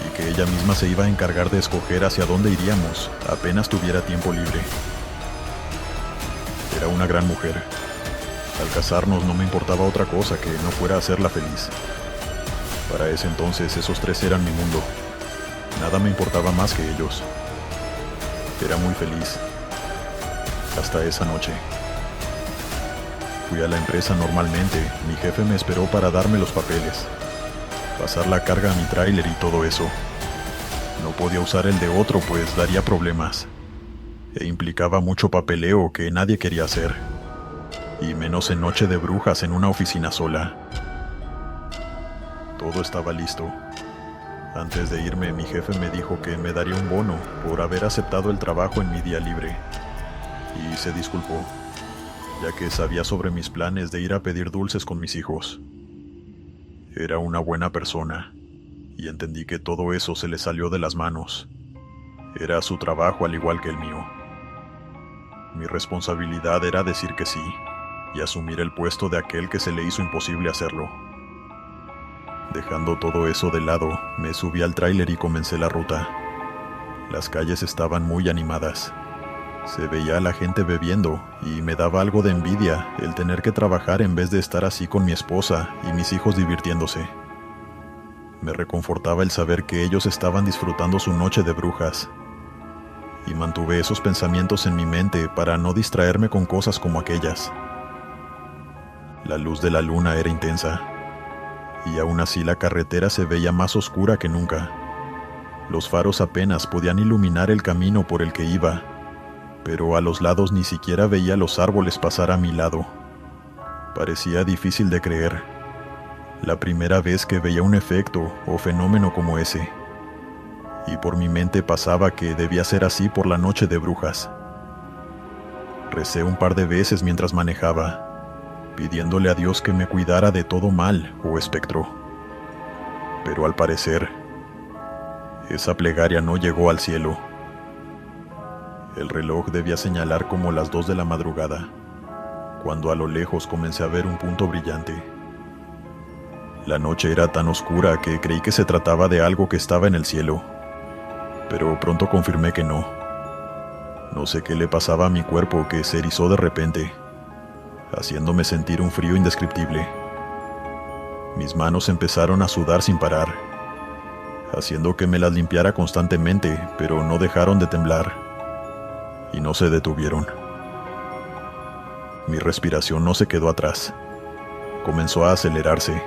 y que ella misma se iba a encargar de escoger hacia dónde iríamos apenas tuviera tiempo libre. Era una gran mujer. Al casarnos no me importaba otra cosa que no fuera hacerla feliz. Para ese entonces esos 3 eran mi mundo. Nada me importaba más que ellos. Era muy feliz. Hasta esa noche. Fui a la empresa normalmente. Mi jefe me esperó para darme los papeles, pasar la carga a mi tráiler y todo eso. No podía usar el de otro, pues daría problemas. E implicaba mucho papeleo que nadie quería hacer. Y menos en noche de brujas en una oficina sola. Todo estaba listo. Antes de irme, mi jefe me dijo que me daría un bono por haber aceptado el trabajo en mi día libre. Y se disculpó, ya que sabía sobre mis planes de ir a pedir dulces con mis hijos. Era una buena persona, y entendí que todo eso se le salió de las manos. Era su trabajo al igual que el mío. Mi responsabilidad era decir que sí, y asumir el puesto de aquel que se le hizo imposible hacerlo. Dejando todo eso de lado, me subí al tráiler y comencé la ruta. Las calles estaban muy animadas. Se veía a la gente bebiendo y me daba algo de envidia el tener que trabajar en vez de estar así con mi esposa y mis hijos divirtiéndose. Me reconfortaba el saber que ellos estaban disfrutando su noche de brujas. Y mantuve esos pensamientos en mi mente para no distraerme con cosas como aquellas. La luz de la luna era intensa. Y aún así la carretera se veía más oscura que nunca. Los faros apenas podían iluminar el camino por el que iba, pero a los lados ni siquiera veía los árboles pasar a mi lado. Parecía difícil de creer. La primera vez que veía un efecto o fenómeno como ese. Y por mi mente pasaba que debía ser así por la noche de brujas. Recé un par de veces mientras manejaba, pidiéndole a Dios que me cuidara de todo mal o espectro. Pero al parecer, esa plegaria no llegó al cielo. El reloj debía señalar como las 2 de la madrugada, cuando a lo lejos comencé a ver un punto brillante. La noche era tan oscura que creí que se trataba de algo que estaba en el cielo, pero pronto confirmé que no. No sé qué le pasaba a mi cuerpo que se erizó de repente, haciéndome sentir un frío indescriptible. Mis manos empezaron a sudar sin parar, haciendo que me las limpiara constantemente, pero no dejaron de temblar, y no se detuvieron. Mi respiración no se quedó atrás. Comenzó a acelerarse,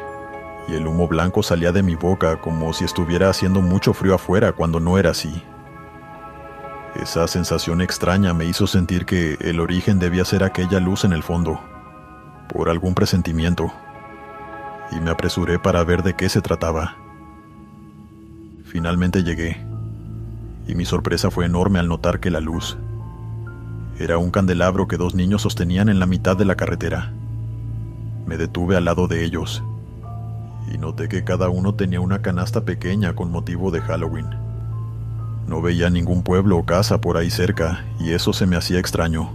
y el humo blanco salía de mi boca como si estuviera haciendo mucho frío afuera cuando no era así. Esa sensación extraña me hizo sentir que el origen debía ser aquella luz en el fondo, por algún presentimiento, y me apresuré para ver de qué se trataba. Finalmente llegué, y mi sorpresa fue enorme al notar que la luz era un candelabro que 2 niños sostenían en la mitad de la carretera. Me detuve al lado de ellos, y noté que cada uno tenía una canasta pequeña con motivo de Halloween. No veía ningún pueblo o casa por ahí cerca, y eso se me hacía extraño.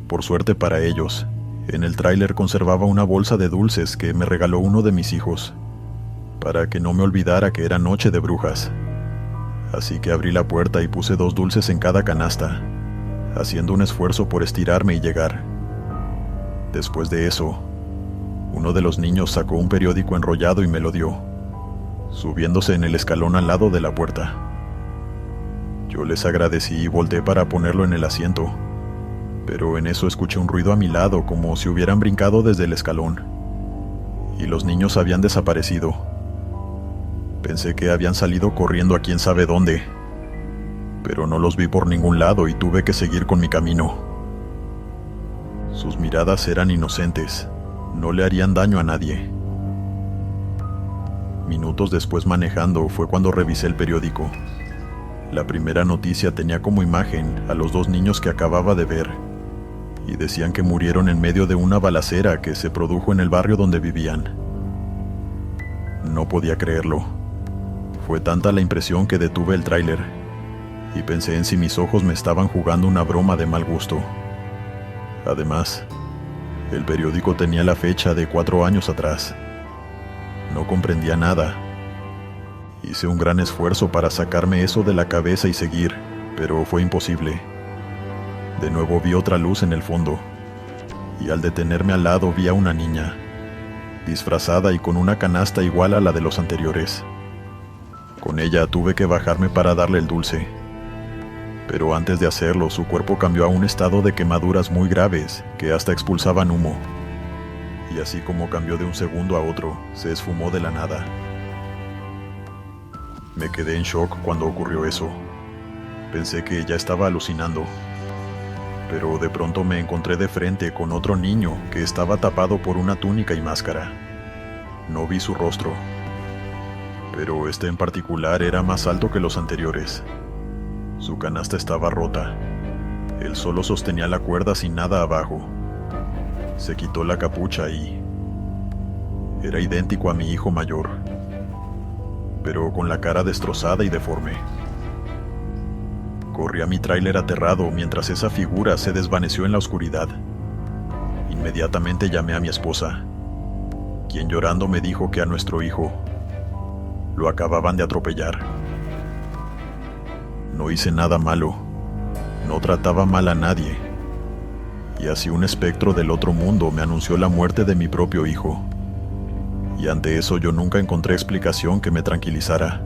Por suerte para ellos, en el tráiler conservaba una bolsa de dulces que me regaló uno de mis hijos, para que no me olvidara que era noche de brujas. Así que abrí la puerta y puse 2 dulces en cada canasta, haciendo un esfuerzo por estirarme y llegar. Después de eso, uno de los niños sacó un periódico enrollado y me lo dio, subiéndose en el escalón al lado de la puerta. Yo les agradecí y volteé para ponerlo en el asiento, pero en eso escuché un ruido a mi lado como si hubieran brincado desde el escalón, y los niños habían desaparecido. Pensé que habían salido corriendo a quién sabe dónde, pero no los vi por ningún lado y tuve que seguir con mi camino. Sus miradas eran inocentes, no le harían daño a nadie. Minutos después manejando fue cuando revisé el periódico. La primera noticia tenía como imagen a los 2 niños que acababa de ver, y decían que murieron en medio de una balacera que se produjo en el barrio donde vivían. No podía creerlo. Fue tanta la impresión que detuve el tráiler, y pensé en si mis ojos me estaban jugando una broma de mal gusto. Además, el periódico tenía la fecha de 4 años atrás. No comprendía nada. Hice un gran esfuerzo para sacarme eso de la cabeza y seguir, pero fue imposible. De nuevo vi otra luz en el fondo, y al detenerme al lado vi a una niña, disfrazada y con una canasta igual a la de los anteriores. Con ella tuve que bajarme para darle el dulce, pero antes de hacerlo su cuerpo cambió a un estado de quemaduras muy graves que hasta expulsaban humo. y así como cambió de un segundo a otro, se esfumó de la nada. Me quedé en shock cuando ocurrió eso. Pensé que ya estaba alucinando. Pero de pronto me encontré de frente con otro niño que estaba tapado por una túnica y máscara. No vi su rostro, pero este en particular era más alto que los anteriores. Su canasta estaba rota. Él solo sostenía la cuerda sin nada abajo. Se quitó la capucha y... era idéntico a mi hijo mayor, pero con la cara destrozada y deforme. Corrí a mi tráiler aterrado mientras esa figura se desvaneció en la oscuridad. Inmediatamente llamé a mi esposa, quien llorando me dijo que a nuestro hijo lo acababan de atropellar. No hice nada malo, no trataba mal a nadie, y así un espectro del otro mundo me anunció la muerte de mi propio hijo. Y ante eso yo nunca encontré explicación que me tranquilizara.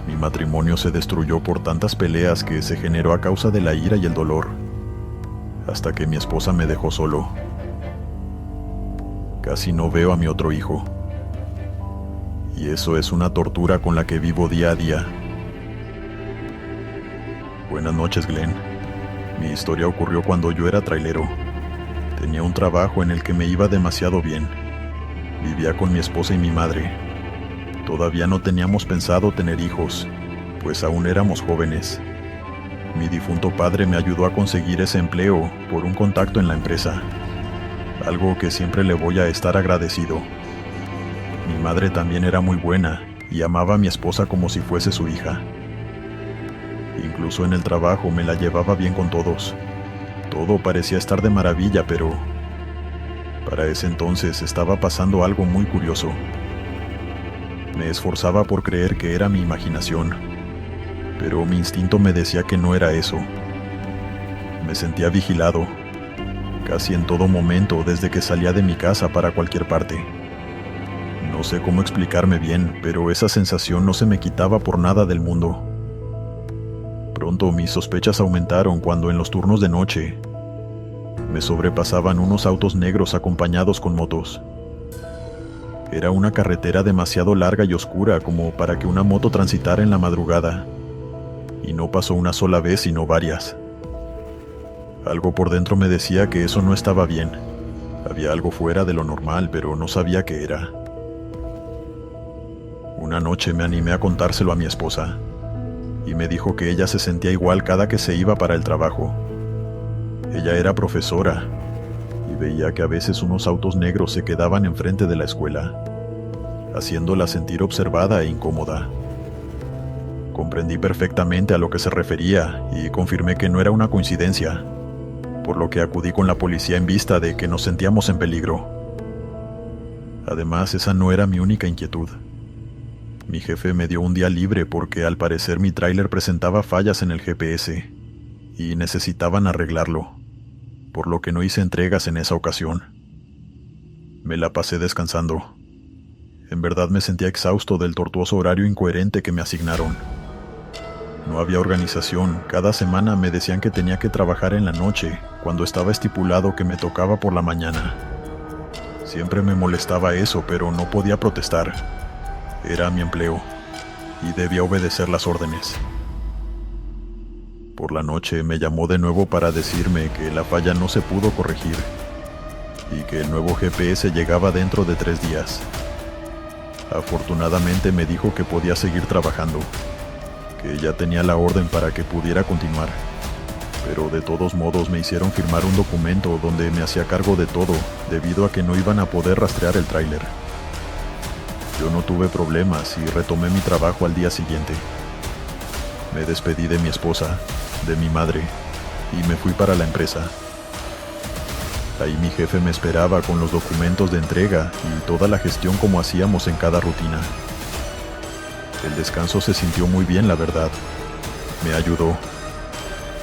Mi matrimonio se destruyó por tantas peleas que se generó a causa de la ira y el dolor, hasta que mi esposa me dejó solo. Casi no veo a mi otro hijo, y eso es una tortura con la que vivo día a día. Buenas noches, Glenn. Mi historia ocurrió cuando yo era trailero. Tenía un trabajo en el que me iba demasiado bien. Vivía con mi esposa y mi madre. Todavía no teníamos pensado tener hijos, pues aún éramos jóvenes. Mi difunto padre me ayudó a conseguir ese empleo por un contacto en la empresa, algo que siempre le voy a estar agradecido. Mi madre también era muy buena y amaba a mi esposa como si fuese su hija. Incluso en el trabajo me la llevaba bien con todos. Todo parecía estar de maravilla, pero para ese entonces estaba pasando algo muy curioso. Me esforzaba por creer que era mi imaginación, pero mi instinto me decía que no era eso. Me sentía vigilado, casi en todo momento desde que salía de mi casa para cualquier parte. No sé cómo explicarme bien, pero esa sensación no se me quitaba por nada del mundo. Pronto mis sospechas aumentaron cuando en los turnos de noche me sobrepasaban unos autos negros acompañados con motos. Era una carretera demasiado larga y oscura como para que una moto transitara en la madrugada, y no pasó una sola vez sino varias. Algo por dentro me decía que eso no estaba bien. Había algo fuera de lo normal, pero no sabía qué era. Una noche me animé a contárselo a mi esposa, y me dijo que ella se sentía igual cada que se iba para el trabajo. Ella era profesora, y veía que a veces unos autos negros se quedaban enfrente de la escuela, haciéndola sentir observada e incómoda. Comprendí perfectamente a lo que se refería y confirmé que no era una coincidencia, por lo que acudí con la policía en vista de que nos sentíamos en peligro. Además, esa no era mi única inquietud. Mi jefe me dio un día libre porque al parecer mi tráiler presentaba fallas en el GPS y necesitaban arreglarlo, por lo que no hice entregas en esa ocasión. Me la pasé descansando. En verdad me sentía exhausto del tortuoso horario incoherente que me asignaron. No había organización, cada semana me decían que tenía que trabajar en la noche, cuando estaba estipulado que me tocaba por la mañana. Siempre me molestaba eso, pero no podía protestar. Era mi empleo, y debía obedecer las órdenes. Por la noche me llamó de nuevo para decirme que la falla no se pudo corregir, y que el nuevo GPS llegaba dentro de 3 días. Afortunadamente me dijo que podía seguir trabajando, que ya tenía la orden para que pudiera continuar, pero de todos modos me hicieron firmar un documento donde me hacía cargo de todo, debido a que no iban a poder rastrear el tráiler. Yo no tuve problemas y retomé mi trabajo al día siguiente. Me despedí de mi esposa, de mi madre, y me fui para la empresa. Ahí mi jefe me esperaba con los documentos de entrega y toda la gestión como hacíamos en cada rutina. El descanso se sintió muy bien, la verdad. Me ayudó,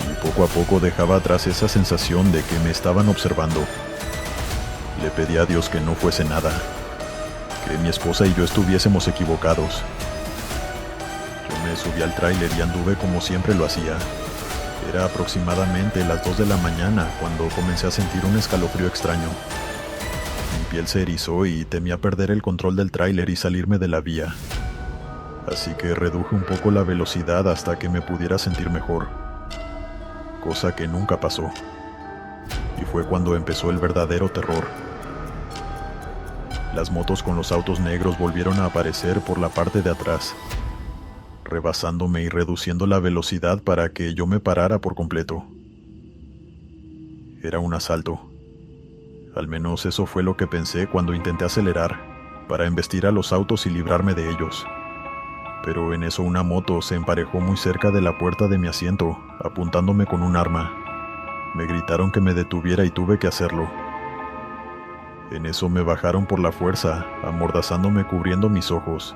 y poco a poco dejaba atrás esa sensación de que me estaban observando. Le pedí a Dios que no fuese nada, que mi esposa y yo estuviésemos equivocados. Yo me subí al tráiler y anduve como siempre lo hacía. Era aproximadamente las 2 de la mañana cuando comencé a sentir un escalofrío extraño. piel se erizó y temía perder el control del tráiler y salirme de la vía. Así que reduje un poco la velocidad hasta que me pudiera sentir mejor. Cosa que nunca pasó. Y fue cuando empezó el verdadero terror. Las motos con los autos negros volvieron a aparecer por la parte de atrás, rebasándome y reduciendo la velocidad para que yo me parara por completo. Era un asalto. Al menos eso fue lo que pensé cuando intenté acelerar, para embestir a los autos y librarme de ellos. Pero en eso una moto se emparejó muy cerca de la puerta de mi asiento, apuntándome con un arma. Me gritaron que me detuviera y tuve que hacerlo. En eso me bajaron por la fuerza, amordazándome cubriendo mis ojos,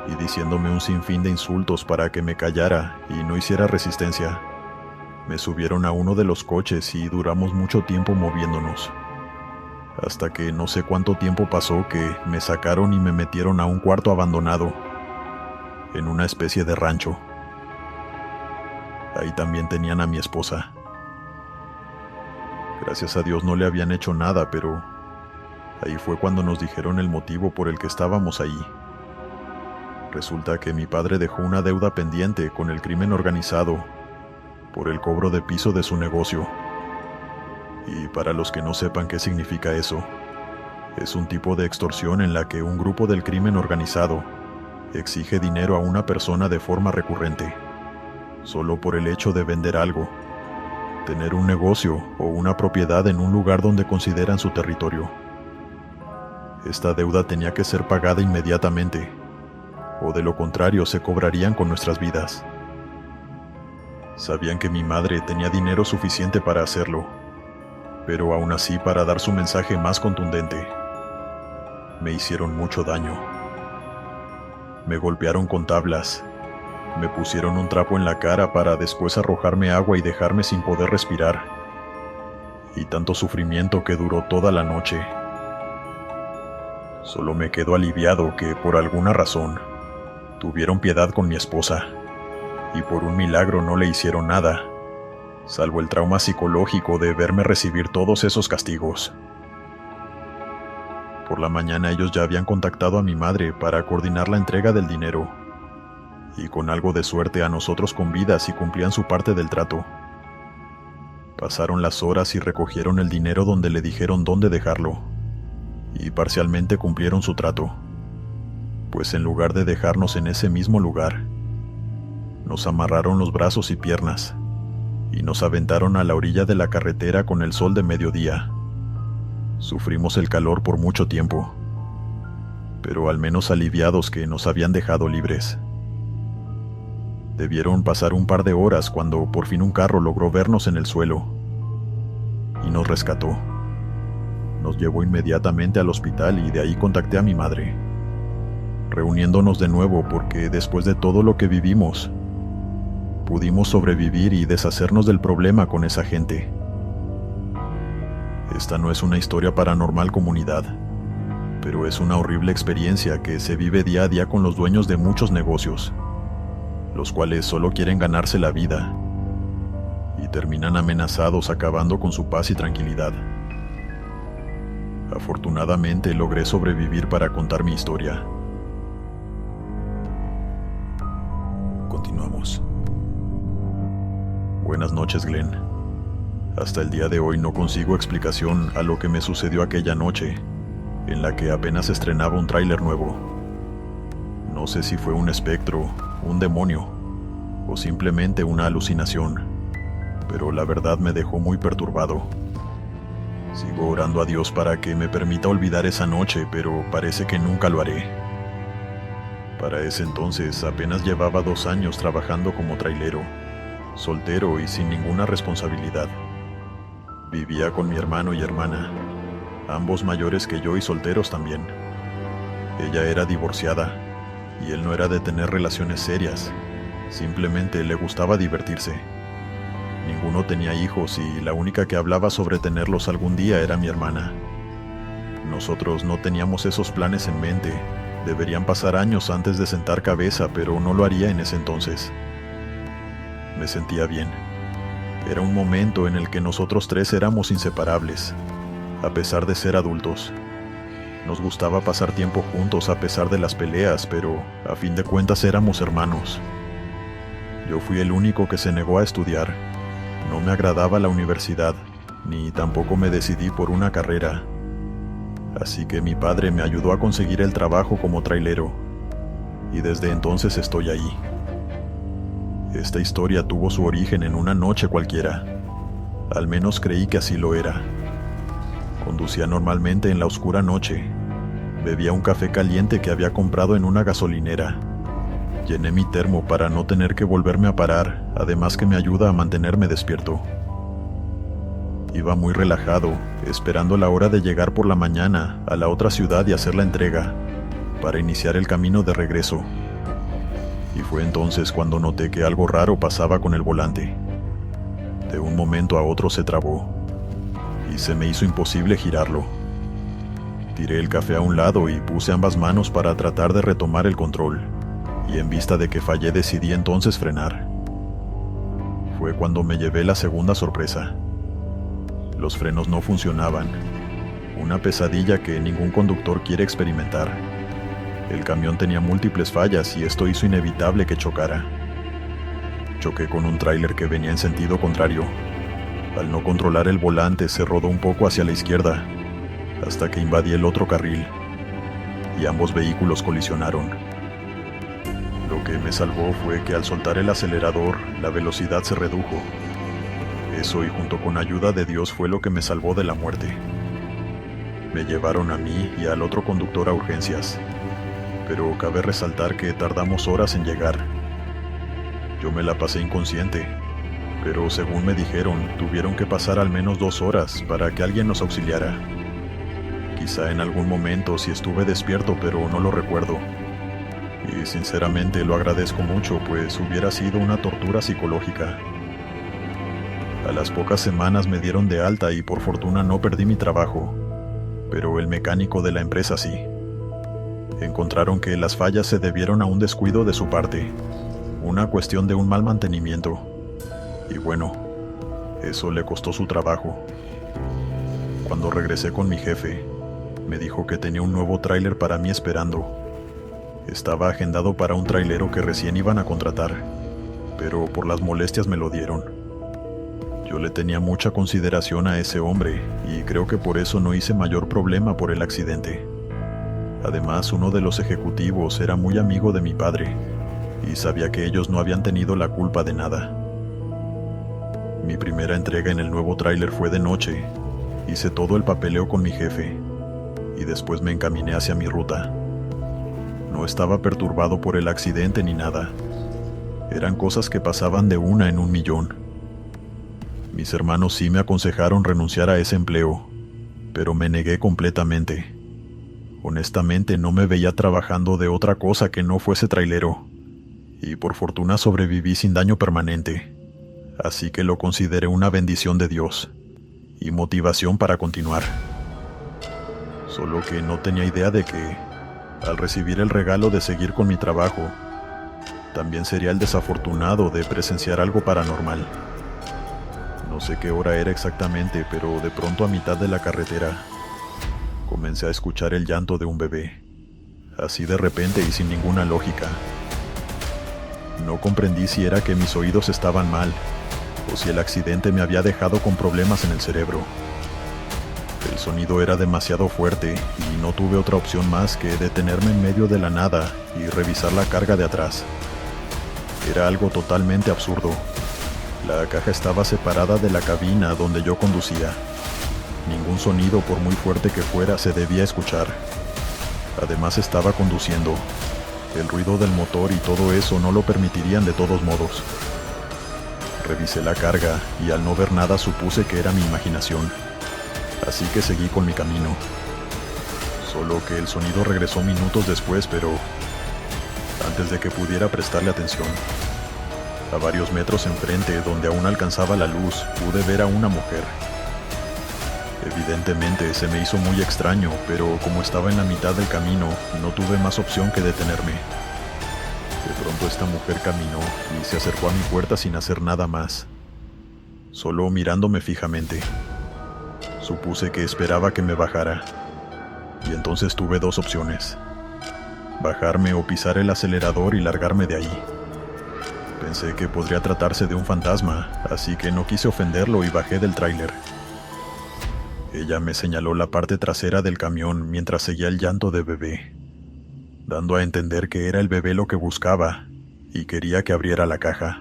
y diciéndome un sinfín de insultos para que me callara y no hiciera resistencia. Me subieron a uno de los coches y duramos mucho tiempo moviéndonos. Hasta que no sé cuánto tiempo pasó que me sacaron y me metieron a un cuarto abandonado, en una especie de rancho. Ahí también tenían a mi esposa. Gracias a Dios no le habían hecho nada, pero ahí fue cuando nos dijeron el motivo por el que estábamos ahí. Resulta que mi padre dejó una deuda pendiente con el crimen organizado por el cobro de piso de su negocio. Y para los que no sepan qué significa eso, es un tipo de extorsión en la que un grupo del crimen organizado exige dinero a una persona de forma recurrente, solo por el hecho de vender algo, tener un negocio o una propiedad en un lugar donde consideran su territorio. Esta deuda tenía que ser pagada inmediatamente, o de lo contrario se cobrarían con nuestras vidas. Sabían que mi madre tenía dinero suficiente para hacerlo, pero aún así, para dar su mensaje más contundente, me hicieron mucho daño. Me golpearon con tablas, me pusieron un trapo en la cara para después arrojarme agua y dejarme sin poder respirar, y tanto sufrimiento que duró toda la noche. Solo me quedo aliviado que, por alguna razón, tuvieron piedad con mi esposa, y por un milagro no le hicieron nada, salvo el trauma psicológico de verme recibir todos esos castigos. Por la mañana ellos ya habían contactado a mi madre para coordinar la entrega del dinero, y con algo de suerte a nosotros con vida si cumplían su parte del trato. Pasaron las horas y recogieron el dinero donde le dijeron dónde dejarlo, y parcialmente cumplieron su trato, pues en lugar de dejarnos en ese mismo lugar, nos amarraron los brazos y piernas, y nos aventaron a la orilla de la carretera con el sol de mediodía. Sufrimos el calor por mucho tiempo, pero al menos aliviados que nos habían dejado libres. Debieron pasar un par de horas cuando por fin un carro logró vernos en el suelo, y nos rescató. Nos llevó inmediatamente al hospital y de ahí contacté a mi madre, reuniéndonos de nuevo porque después de todo lo que vivimos, pudimos sobrevivir y deshacernos del problema con esa gente. Esta no es una historia paranormal, comunidad, pero es una horrible experiencia que se vive día a día con los dueños de muchos negocios, los cuales solo quieren ganarse la vida y terminan amenazados acabando con su paz y tranquilidad. Afortunadamente logré sobrevivir para contar mi historia. Continuamos. Buenas noches, Glenn. Hasta el día de hoy no consigo explicación a lo que me sucedió aquella noche, en la que apenas estrenaba un tráiler nuevo. No sé si fue un espectro, un demonio, o simplemente una alucinación, pero la verdad me dejó muy perturbado. Sigo orando a Dios para que me permita olvidar esa noche, pero parece que nunca lo haré. Para ese entonces apenas llevaba 2 años trabajando como trailero, soltero y sin ninguna responsabilidad. Vivía con mi hermano y hermana, ambos mayores que yo y solteros también. Ella era divorciada, y él no era de tener relaciones serias, simplemente le gustaba divertirse. Ninguno tenía hijos y la única que hablaba sobre tenerlos algún día era mi hermana. Nosotros no teníamos esos planes en mente, deberían pasar años antes de sentar cabeza, pero no lo haría en ese entonces. Me sentía bien. Era un momento en el que nosotros 3 éramos inseparables, a pesar de ser adultos, Nos gustaba pasar tiempo juntos a pesar de las peleas, pero a fin de cuentas éramos hermanos. Yo fui el único que se negó a estudiar. No me agradaba la universidad, ni tampoco me decidí por una carrera. Así que mi padre me ayudó a conseguir el trabajo como trailero, y desde entonces estoy ahí. Esta historia tuvo su origen en una noche cualquiera. Al menos creí que así lo era. Conducía normalmente en la oscura noche. Bebía un café caliente que había comprado en una gasolinera. Llené mi termo para no tener que volverme a parar, además que me ayuda a mantenerme despierto. Iba muy relajado, esperando la hora de llegar por la mañana a la otra ciudad y hacer la entrega, para iniciar el camino de regreso. Y fue entonces cuando noté que algo raro pasaba con el volante. De un momento a otro se trabó, y se me hizo imposible girarlo. Tiré el café a un lado y puse ambas manos para tratar de retomar el control, y en vista de que fallé decidí entonces frenar. Fue cuando me llevé la segunda sorpresa. Los frenos no funcionaban, una pesadilla que ningún conductor quiere experimentar. El camión tenía múltiples fallas y esto hizo inevitable que chocara. Choqué con un tráiler que venía en sentido contrario. Al no controlar el volante se rodó un poco hacia la izquierda, hasta que invadí el otro carril, y ambos vehículos colisionaron. Lo que me salvó fue que al soltar el acelerador, la velocidad se redujo. Eso y junto con ayuda de Dios fue lo que me salvó de la muerte. Me llevaron a mí y al otro conductor a urgencias, pero cabe resaltar que tardamos horas en llegar. Yo me la pasé inconsciente, pero según me dijeron, tuvieron que pasar al menos 2 horas para que alguien nos auxiliara. Quizá en algún momento sí estuve despierto, pero no lo recuerdo. Y sinceramente lo agradezco mucho, pues hubiera sido una tortura psicológica. A las pocas semanas me dieron de alta y por fortuna no perdí mi trabajo, pero el mecánico de la empresa sí. Encontraron que las fallas se debieron a un descuido de su parte, una cuestión de un mal mantenimiento. Y bueno, eso le costó su trabajo. Cuando regresé con mi jefe, me dijo que tenía un nuevo tráiler para mí esperando. Estaba agendado para un trailero que recién iban a contratar, pero por las molestias me lo dieron. Yo le tenía mucha consideración a ese hombre y creo que por eso no hice mayor problema por el accidente. Además, uno de los ejecutivos era muy amigo de mi padre y sabía que ellos no habían tenido la culpa de nada. Mi primera entrega en el nuevo tráiler fue de noche. Hice todo el papeleo con mi jefe y después me encaminé hacia mi ruta. No estaba perturbado por el accidente ni nada. Eran cosas que pasaban de una en un millón. Mis hermanos sí me aconsejaron renunciar a ese empleo, pero me negué completamente. Honestamente no me veía trabajando de otra cosa que no fuese trailero, y por fortuna sobreviví sin daño permanente, así que lo consideré una bendición de Dios, y motivación para continuar. Solo que no tenía idea de que, al recibir el regalo de seguir con mi trabajo, también sería el desafortunado de presenciar algo paranormal. No sé qué hora era exactamente, pero de pronto a mitad de la carretera, comencé a escuchar el llanto de un bebé, así de repente y sin ninguna lógica. No comprendí si era que mis oídos estaban mal, o si el accidente me había dejado con problemas en el cerebro. El sonido era demasiado fuerte y no tuve otra opción más que detenerme en medio de la nada y revisar la carga de atrás. Era algo totalmente absurdo. La caja estaba separada de la cabina donde yo conducía. Ningún sonido, por muy fuerte que fuera, se debía escuchar. Además estaba conduciendo. El ruido del motor y todo eso no lo permitirían de todos modos. Revisé la carga y al no ver nada supuse que era mi imaginación. Así que seguí con mi camino. Solo que el sonido regresó minutos después, pero antes de que pudiera prestarle atención. A varios metros enfrente, donde aún alcanzaba la luz, pude ver a una mujer. Evidentemente se me hizo muy extraño, pero como estaba en la mitad del camino, no tuve más opción que detenerme. De pronto esta mujer caminó y se acercó a mi puerta sin hacer nada más, solo mirándome fijamente. Supuse que esperaba que me bajara. y entonces tuve dos opciones: bajarme o pisar el acelerador y largarme de ahí. Pensé que podría tratarse de un fantasma, así que no quise ofenderlo y bajé del tráiler. Ella me señaló la parte trasera del camión mientras seguía el llanto de bebé, dando a entender que era el bebé lo que buscaba y quería que abriera la caja.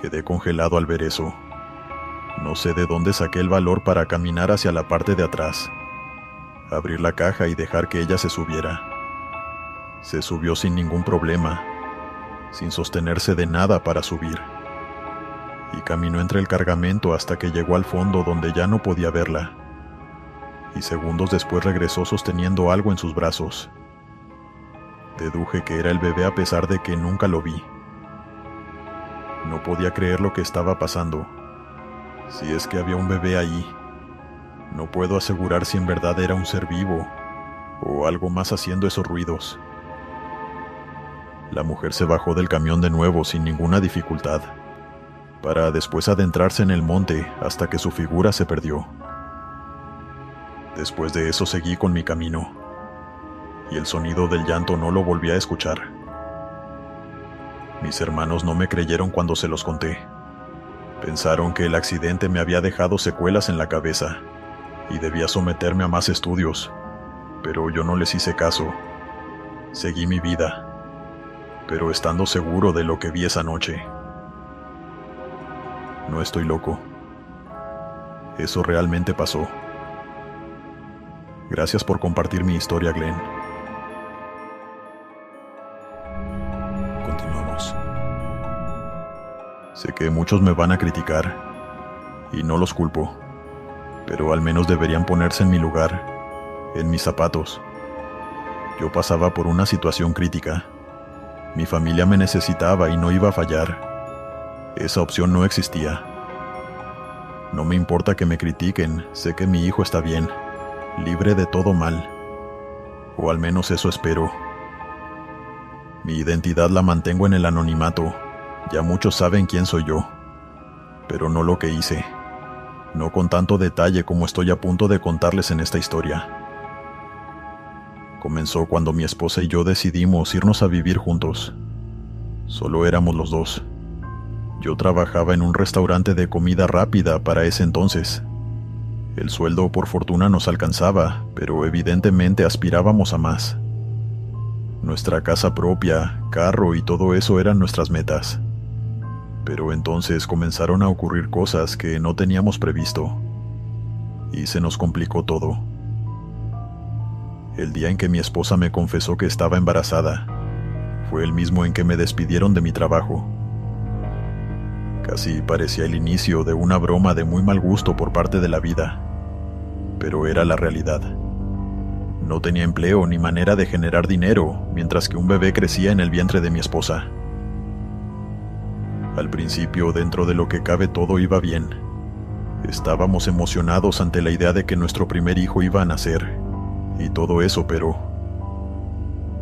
Quedé congelado al ver eso. No sé de dónde saqué el valor para caminar hacia la parte de atrás, abrir la caja y dejar que ella se subiera. Se subió sin ningún problema, sin sostenerse de nada para subir, y caminó entre el cargamento hasta que llegó al fondo donde ya no podía verla, y segundos después regresó sosteniendo algo en sus brazos. Deduje que era el bebé a pesar de que nunca lo vi. No podía creer lo que estaba pasando. Si es que había un bebé ahí. No puedo asegurar si en verdad era un ser vivo o algo más haciendo esos ruidos. La mujer se bajó del camión de nuevo sin ninguna dificultad, para después adentrarse en el monte hasta que su figura se perdió. Después de eso seguí con mi camino, y el sonido del llanto no lo volví a escuchar. Mis hermanos no me creyeron cuando se los conté. Pensaron que el accidente me había dejado secuelas en la cabeza y debía someterme a más estudios, pero yo no les hice caso. Seguí mi vida, pero estando seguro de lo que vi esa noche. No estoy loco. Eso realmente pasó. Gracias por compartir mi historia, Glenn. Continuamos. Sé que muchos me van a criticar, y no los culpo, pero al menos deberían ponerse en mi lugar, en mis zapatos. Yo pasaba por una situación crítica. Mi familia me necesitaba y no iba a fallar. Esa opción no existía. No me importa que me critiquen, sé que mi hijo está bien, libre de todo mal. O al menos eso espero. Mi identidad la mantengo en el anonimato. Ya muchos saben quién soy yo, pero no lo que hice. No con tanto detalle como estoy a punto de contarles en esta historia. Comenzó cuando mi esposa y yo decidimos irnos a vivir juntos. Solo éramos los dos. Yo trabajaba en un restaurante de comida rápida para ese entonces. El sueldo por fortuna nos alcanzaba, pero evidentemente aspirábamos a más. Nuestra casa propia, carro y todo eso eran nuestras metas. Pero entonces comenzaron a ocurrir cosas que no teníamos previsto, y se nos complicó todo. El día en que mi esposa me confesó que estaba embarazada, fue el mismo en que me despidieron de mi trabajo. Casi parecía el inicio de una broma de muy mal gusto por parte de la vida, pero era la realidad. No tenía empleo ni manera de generar dinero, mientras que un bebé crecía en el vientre de mi esposa. Al principio, dentro de lo que cabe, todo iba bien. Estábamos emocionados ante la idea de que nuestro primer hijo iba a nacer, y todo eso, pero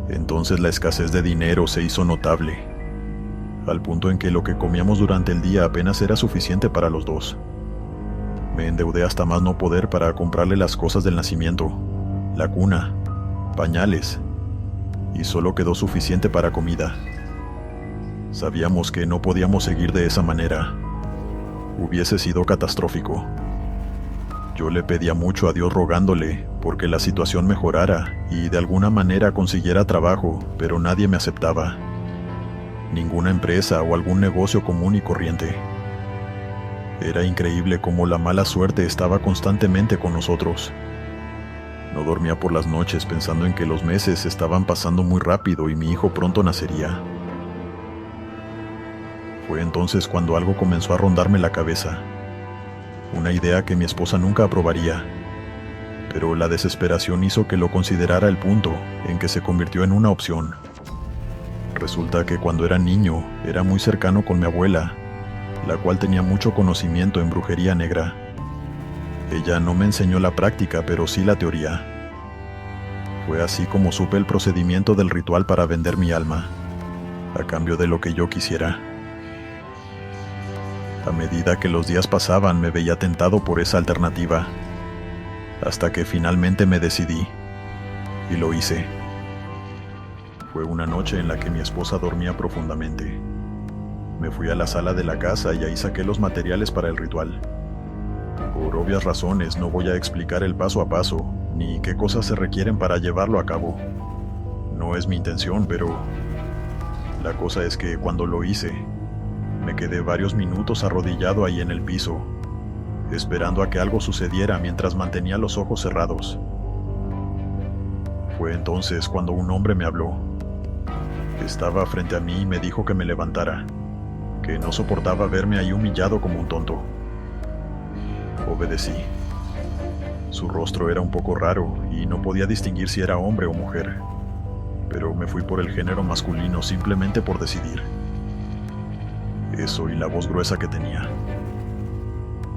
entonces la escasez de dinero se hizo notable, al punto en que lo que comíamos durante el día apenas era suficiente para los dos. Me endeudé hasta más no poder para comprarle las cosas del nacimiento, la cuna, pañales, y solo quedó suficiente para comida. Sabíamos que no podíamos seguir de esa manera. Hubiese sido catastrófico. Yo le pedía mucho a Dios rogándole porque la situación mejorara y de alguna manera consiguiera trabajo, pero nadie me aceptaba. Ninguna empresa o algún negocio común y corriente. Era increíble cómo la mala suerte estaba constantemente con nosotros. No dormía por las noches pensando en que los meses estaban pasando muy rápido y mi hijo pronto nacería. Fue entonces cuando algo comenzó a rondarme la cabeza. Una idea que mi esposa nunca aprobaría, pero la desesperación hizo que lo considerara al punto en que se convirtió en una opción. Resulta que cuando era niño era muy cercano con mi abuela, la cual tenía mucho conocimiento en brujería negra. Ella no me enseñó la práctica, pero sí la teoría. Fue así como supe el procedimiento del ritual para vender mi alma, a cambio de lo que yo quisiera. A medida que los días pasaban me veía tentado por esa alternativa. hasta que finalmente me decidí, y lo hice. Fue una noche en la que mi esposa dormía profundamente. Me fui a la sala de la casa y ahí saqué los materiales para el ritual. Por obvias razones no voy a explicar el paso a paso, ni qué cosas se requieren para llevarlo a cabo. No es mi intención, pero la cosa es que cuando lo hice, me quedé varios minutos arrodillado ahí en el piso, esperando a que algo sucediera mientras mantenía los ojos cerrados. Fue entonces cuando un hombre me habló. Estaba frente a mí y me dijo que me levantara, que no soportaba verme ahí humillado como un tonto. Obedecí. Su rostro era un poco raro y no podía distinguir si era hombre o mujer, pero me fui por el género masculino simplemente por decidir. Eso y la voz gruesa que tenía.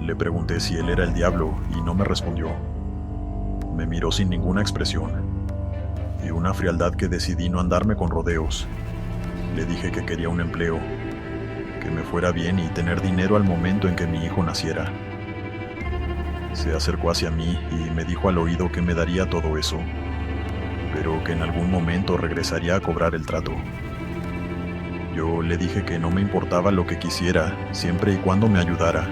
Le pregunté si él era el diablo y no me respondió. Me miró sin ninguna expresión y una frialdad que decidí no andarme con rodeos. Le dije que quería un empleo, que me fuera bien y tener dinero al momento en que mi hijo naciera. Se acercó hacia mí y me dijo al oído que me daría todo eso, pero que en algún momento regresaría a cobrar el trato. Yo le dije que no me importaba lo que quisiera, siempre y cuando me ayudara,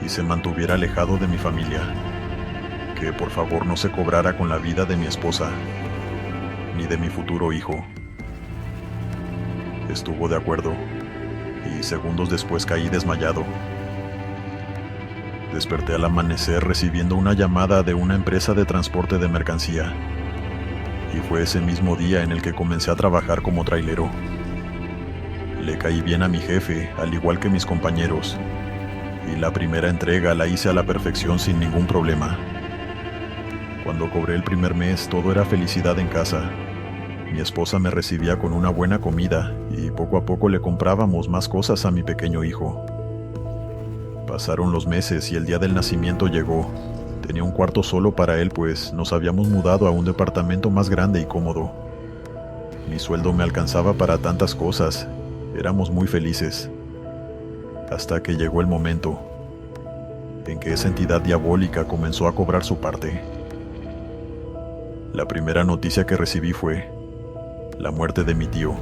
y se mantuviera alejado de mi familia, que por favor no se cobrara con la vida de mi esposa, ni de mi futuro hijo. Estuvo de acuerdo, y segundos después caí desmayado. Desperté al amanecer recibiendo una llamada de una empresa de transporte de mercancía, y fue ese mismo día en el que comencé a trabajar como trailero. Le caí bien a mi jefe, al igual que mis compañeros, y la primera entrega la hice a la perfección sin ningún problema. Cuando cobré el primer mes, todo era felicidad en casa. Mi esposa me recibía con una buena comida y poco a poco le comprábamos más cosas a mi pequeño hijo. Pasaron los meses y el día del nacimiento llegó. Tenía un cuarto solo para él, pues nos habíamos mudado a un departamento más grande y cómodo. Mi sueldo me alcanzaba para tantas cosas. Éramos muy felices. Hasta que llegó el momento en que esa entidad diabólica comenzó a cobrar su parte. La primera noticia que recibí fue la muerte de mi tío.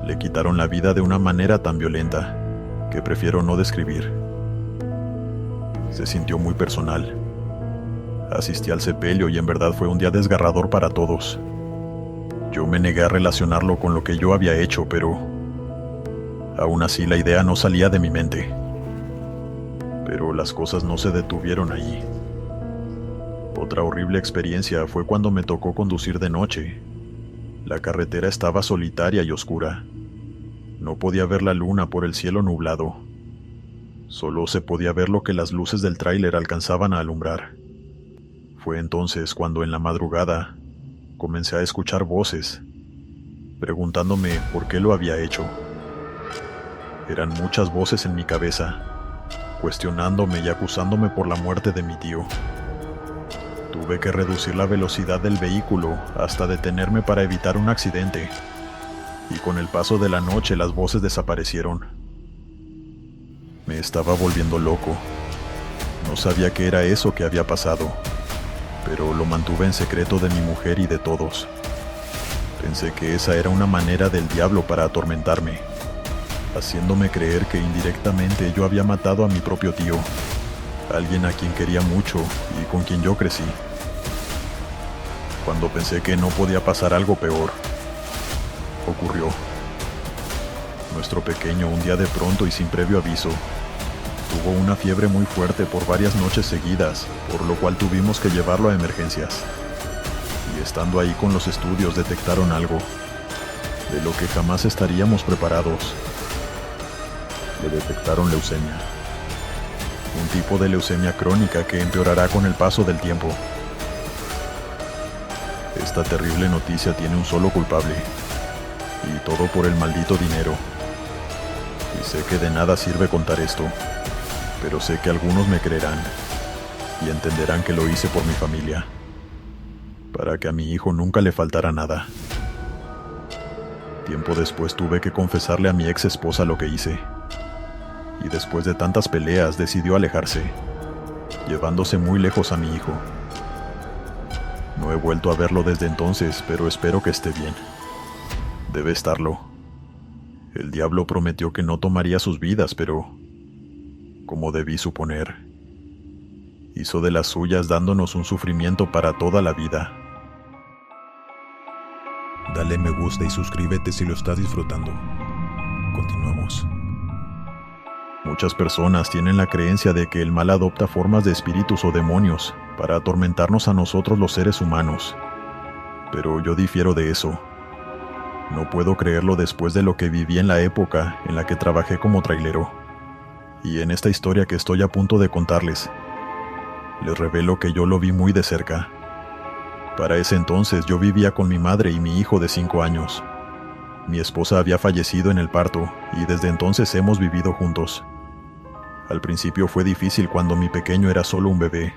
Le quitaron la vida de una manera tan violenta que prefiero no describir. Se sintió muy personal. Asistí al sepelio y en verdad fue un día desgarrador para todos. Yo me negué a relacionarlo con lo que yo había hecho, pero aún así la idea no salía de mi mente. Pero las cosas no se detuvieron allí. Otra horrible experiencia fue cuando me tocó conducir de noche. La carretera estaba solitaria y oscura. No podía ver la luna por el cielo nublado. Solo se podía ver lo que las luces del tráiler alcanzaban a alumbrar. Fue entonces cuando en la madrugada comencé a escuchar voces, preguntándome por qué lo había hecho. Eran muchas voces en mi cabeza, cuestionándome y acusándome por la muerte de mi tío. Tuve que reducir la velocidad del vehículo hasta detenerme para evitar un accidente, y con el paso de la noche las voces desaparecieron. Me estaba volviendo loco. No sabía qué era eso que había pasado, pero lo mantuve en secreto de mi mujer y de todos. Pensé que esa era una manera del diablo para atormentarme, haciéndome creer que indirectamente yo había matado a mi propio tío, alguien a quien quería mucho y con quien yo crecí. Cuando pensé que no podía pasar algo peor, ocurrió. Nuestro pequeño, un día de pronto y sin previo aviso, tuvo una fiebre muy fuerte por varias noches seguidas, por lo cual tuvimos que llevarlo a emergencias. Y estando ahí con los estudios detectaron algo, de lo que jamás estaríamos preparados. Le detectaron leucemia. Un tipo de leucemia crónica que empeorará con el paso del tiempo. Esta terrible noticia tiene un solo culpable, y todo por el maldito dinero. Y sé que de nada sirve contar esto, pero sé que algunos me creerán y entenderán que lo hice por mi familia, para que a mi hijo nunca le faltara nada. Tiempo después tuve que confesarle a mi ex esposa lo que hice, y después de tantas peleas decidió alejarse, llevándose muy lejos a mi hijo. No he vuelto a verlo desde entonces, pero espero que esté bien. Debe estarlo. El diablo prometió que no tomaría sus vidas, pero, como debí suponer, hizo de las suyas dándonos un sufrimiento para toda la vida. Dale me gusta y suscríbete si lo estás disfrutando. Continuamos. Muchas personas tienen la creencia de que el mal adopta formas de espíritus o demonios para atormentarnos a nosotros los seres humanos. Pero yo difiero de eso. No puedo creerlo después de lo que viví en la época en la que trabajé como trailero. Y en esta historia que estoy a punto de contarles, les revelo que yo lo vi muy de cerca. Para ese entonces yo vivía con mi madre y mi hijo de 5 años. Mi esposa había fallecido en el parto y desde entonces hemos vivido juntos. Al principio fue difícil cuando mi pequeño era solo un bebé,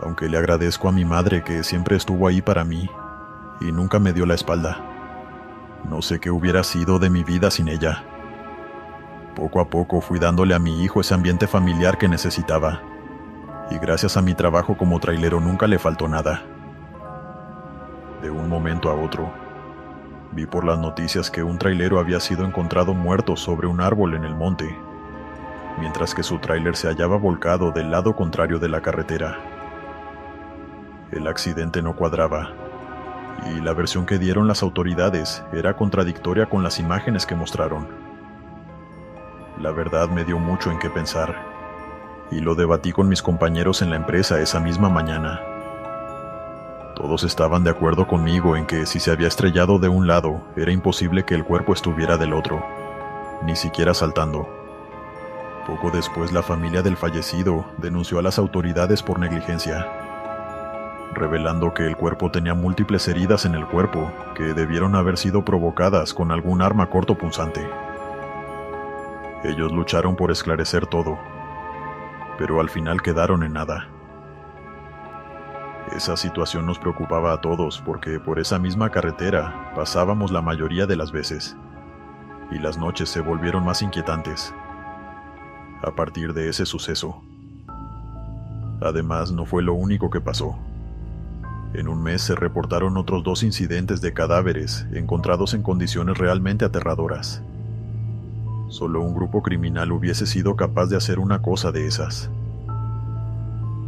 aunque le agradezco a mi madre que siempre estuvo ahí para mí y nunca me dio la espalda. No sé qué hubiera sido de mi vida sin ella. Poco a poco fui dándole a mi hijo ese ambiente familiar que necesitaba, y gracias a mi trabajo como trailero nunca le faltó nada. De un momento a otro, vi por las noticias que un trailero había sido encontrado muerto sobre un árbol en el monte, mientras que su tráiler se hallaba volcado del lado contrario de la carretera. El accidente no cuadraba, y la versión que dieron las autoridades era contradictoria con las imágenes que mostraron. La verdad me dio mucho en qué pensar, y lo debatí con mis compañeros en la empresa esa misma mañana. Todos estaban de acuerdo conmigo en que si se había estrellado de un lado, era imposible que el cuerpo estuviera del otro, ni siquiera saltando. Poco después, la familia del fallecido denunció a las autoridades por negligencia, revelando que el cuerpo tenía múltiples heridas en el cuerpo que debieron haber sido provocadas con algún arma cortopunzante. Ellos lucharon por esclarecer todo, pero al final quedaron en nada. Esa situación nos preocupaba a todos porque por esa misma carretera pasábamos la mayoría de las veces, y las noches se volvieron más inquietantes a partir de ese suceso. Además, no fue lo único que pasó. En un mes se reportaron otros 2 incidentes de cadáveres encontrados en condiciones realmente aterradoras. Solo un grupo criminal hubiese sido capaz de hacer una cosa de esas.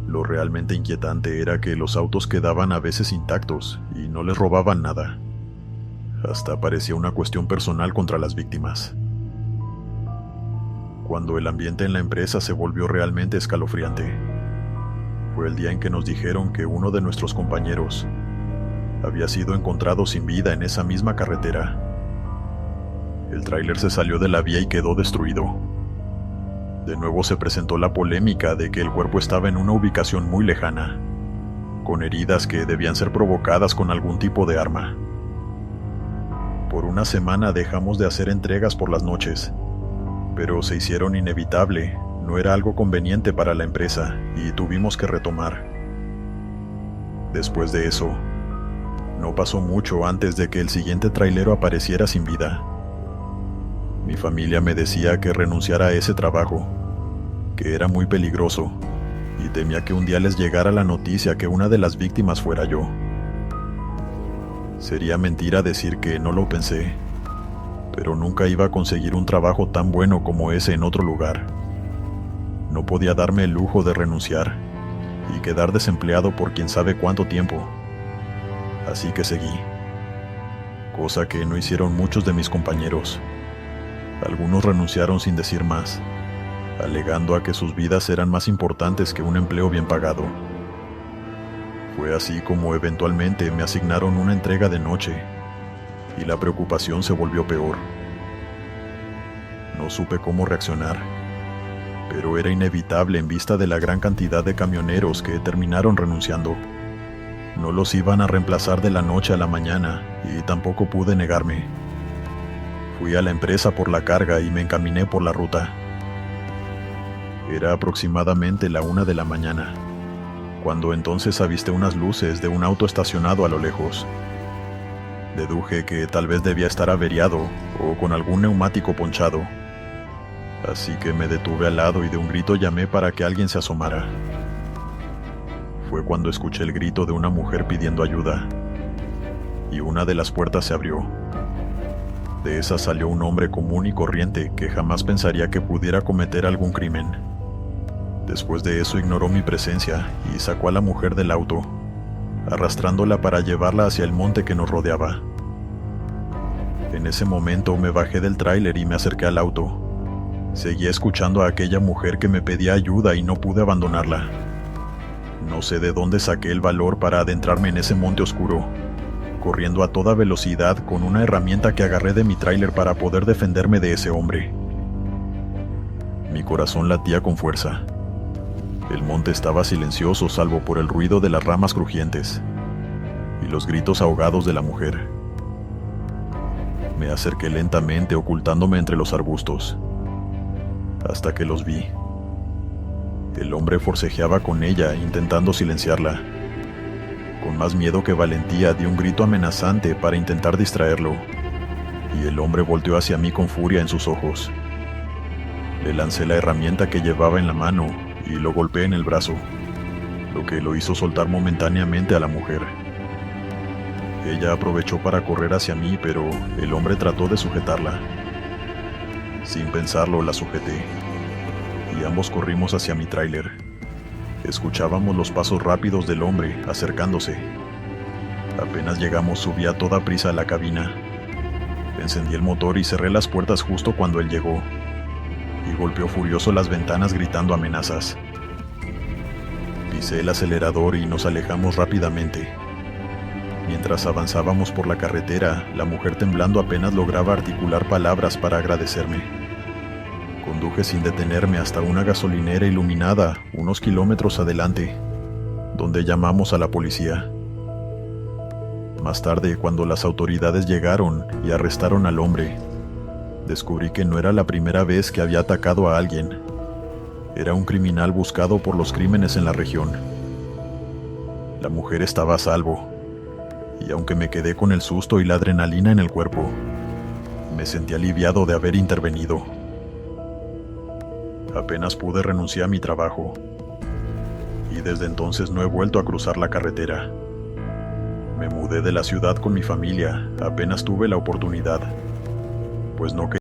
Lo realmente inquietante era que los autos quedaban a veces intactos y no les robaban nada. Hasta parecía una cuestión personal contra las víctimas. Cuando el ambiente en la empresa se volvió realmente escalofriante, fue el día en que nos dijeron que uno de nuestros compañeros había sido encontrado sin vida en esa misma carretera. El tráiler se salió de la vía y quedó destruido. De nuevo se presentó la polémica de que el cuerpo estaba en una ubicación muy lejana, con heridas que debían ser provocadas con algún tipo de arma. Por una semana dejamos de hacer entregas por las noches, pero se hicieron inevitable, no era algo conveniente para la empresa y tuvimos que retomar. Después de eso, no pasó mucho antes de que el siguiente trailero apareciera sin vida. Mi familia me decía que renunciara a ese trabajo, que era muy peligroso, y temía que un día les llegara la noticia que una de las víctimas fuera yo. Sería mentira decir que no lo pensé, pero nunca iba a conseguir un trabajo tan bueno como ese en otro lugar. No podía darme el lujo de renunciar y quedar desempleado por quién sabe cuánto tiempo. Así que seguí, cosa que no hicieron muchos de mis compañeros. Algunos renunciaron sin decir más, alegando a que sus vidas eran más importantes que un empleo bien pagado. Fue así como eventualmente me asignaron una entrega de noche, y la preocupación se volvió peor. No supe cómo reaccionar, pero era inevitable en vista de la gran cantidad de camioneros que terminaron renunciando. No los iban a reemplazar de la noche a la mañana, y tampoco pude negarme. Fui a la empresa por la carga y me encaminé por la ruta. Era aproximadamente la 1 de la mañana, cuando entonces avisté unas luces de un auto estacionado a lo lejos. Deduje que tal vez debía estar averiado o con algún neumático ponchado. Así que me detuve al lado y de un grito llamé para que alguien se asomara. fue cuando escuché el grito de una mujer pidiendo ayuda, y una de las puertas se abrió. De esa salió un hombre común y corriente que jamás pensaría que pudiera cometer algún crimen. Después de eso ignoró mi presencia y sacó a la mujer del auto, arrastrándola para llevarla hacia el monte que nos rodeaba. En ese momento me bajé del tráiler y me acerqué al auto. Seguía escuchando a aquella mujer que me pedía ayuda y no pude abandonarla. No sé de dónde saqué el valor para adentrarme en ese monte oscuro, corriendo a toda velocidad con una herramienta que agarré de mi tráiler para poder defenderme de ese hombre. Mi corazón latía con fuerza. El monte estaba silencioso salvo por el ruido de las ramas crujientes y los gritos ahogados de la mujer. Me acerqué lentamente ocultándome entre los arbustos, hasta que los vi. El hombre forcejeaba con ella intentando silenciarla. Con más miedo que valentía di un grito amenazante para intentar distraerlo, y el hombre volteó hacia mí con furia en sus ojos. Le lancé la herramienta que llevaba en la mano y lo golpeé en el brazo, lo que lo hizo soltar momentáneamente a la mujer. Ella aprovechó para correr hacia mí, pero el hombre trató de sujetarla. Sin pensarlo, la sujeté, y ambos corrimos hacia mi tráiler. Escuchábamos los pasos rápidos del hombre acercándose. Apenas llegamos, subí a toda prisa a la cabina. Encendí el motor y cerré las puertas justo cuando él llegó, y golpeó furioso las ventanas gritando amenazas. Pisé el acelerador y nos alejamos rápidamente. Mientras avanzábamos por la carretera, la mujer temblando apenas lograba articular palabras para agradecerme. Conduje sin detenerme hasta una gasolinera iluminada unos kilómetros adelante, donde llamamos a la policía. Más tarde, cuando las autoridades llegaron y arrestaron al hombre, descubrí que no era la primera vez que había atacado a alguien. Era un criminal buscado por los crímenes en la región. La mujer estaba a salvo, y aunque me quedé con el susto y la adrenalina en el cuerpo, me sentí aliviado de haber intervenido. Apenas pude renunciar a mi trabajo, y desde entonces no he vuelto a cruzar la carretera. Me mudé de la ciudad con mi familia apenas tuve la oportunidad, pues no quería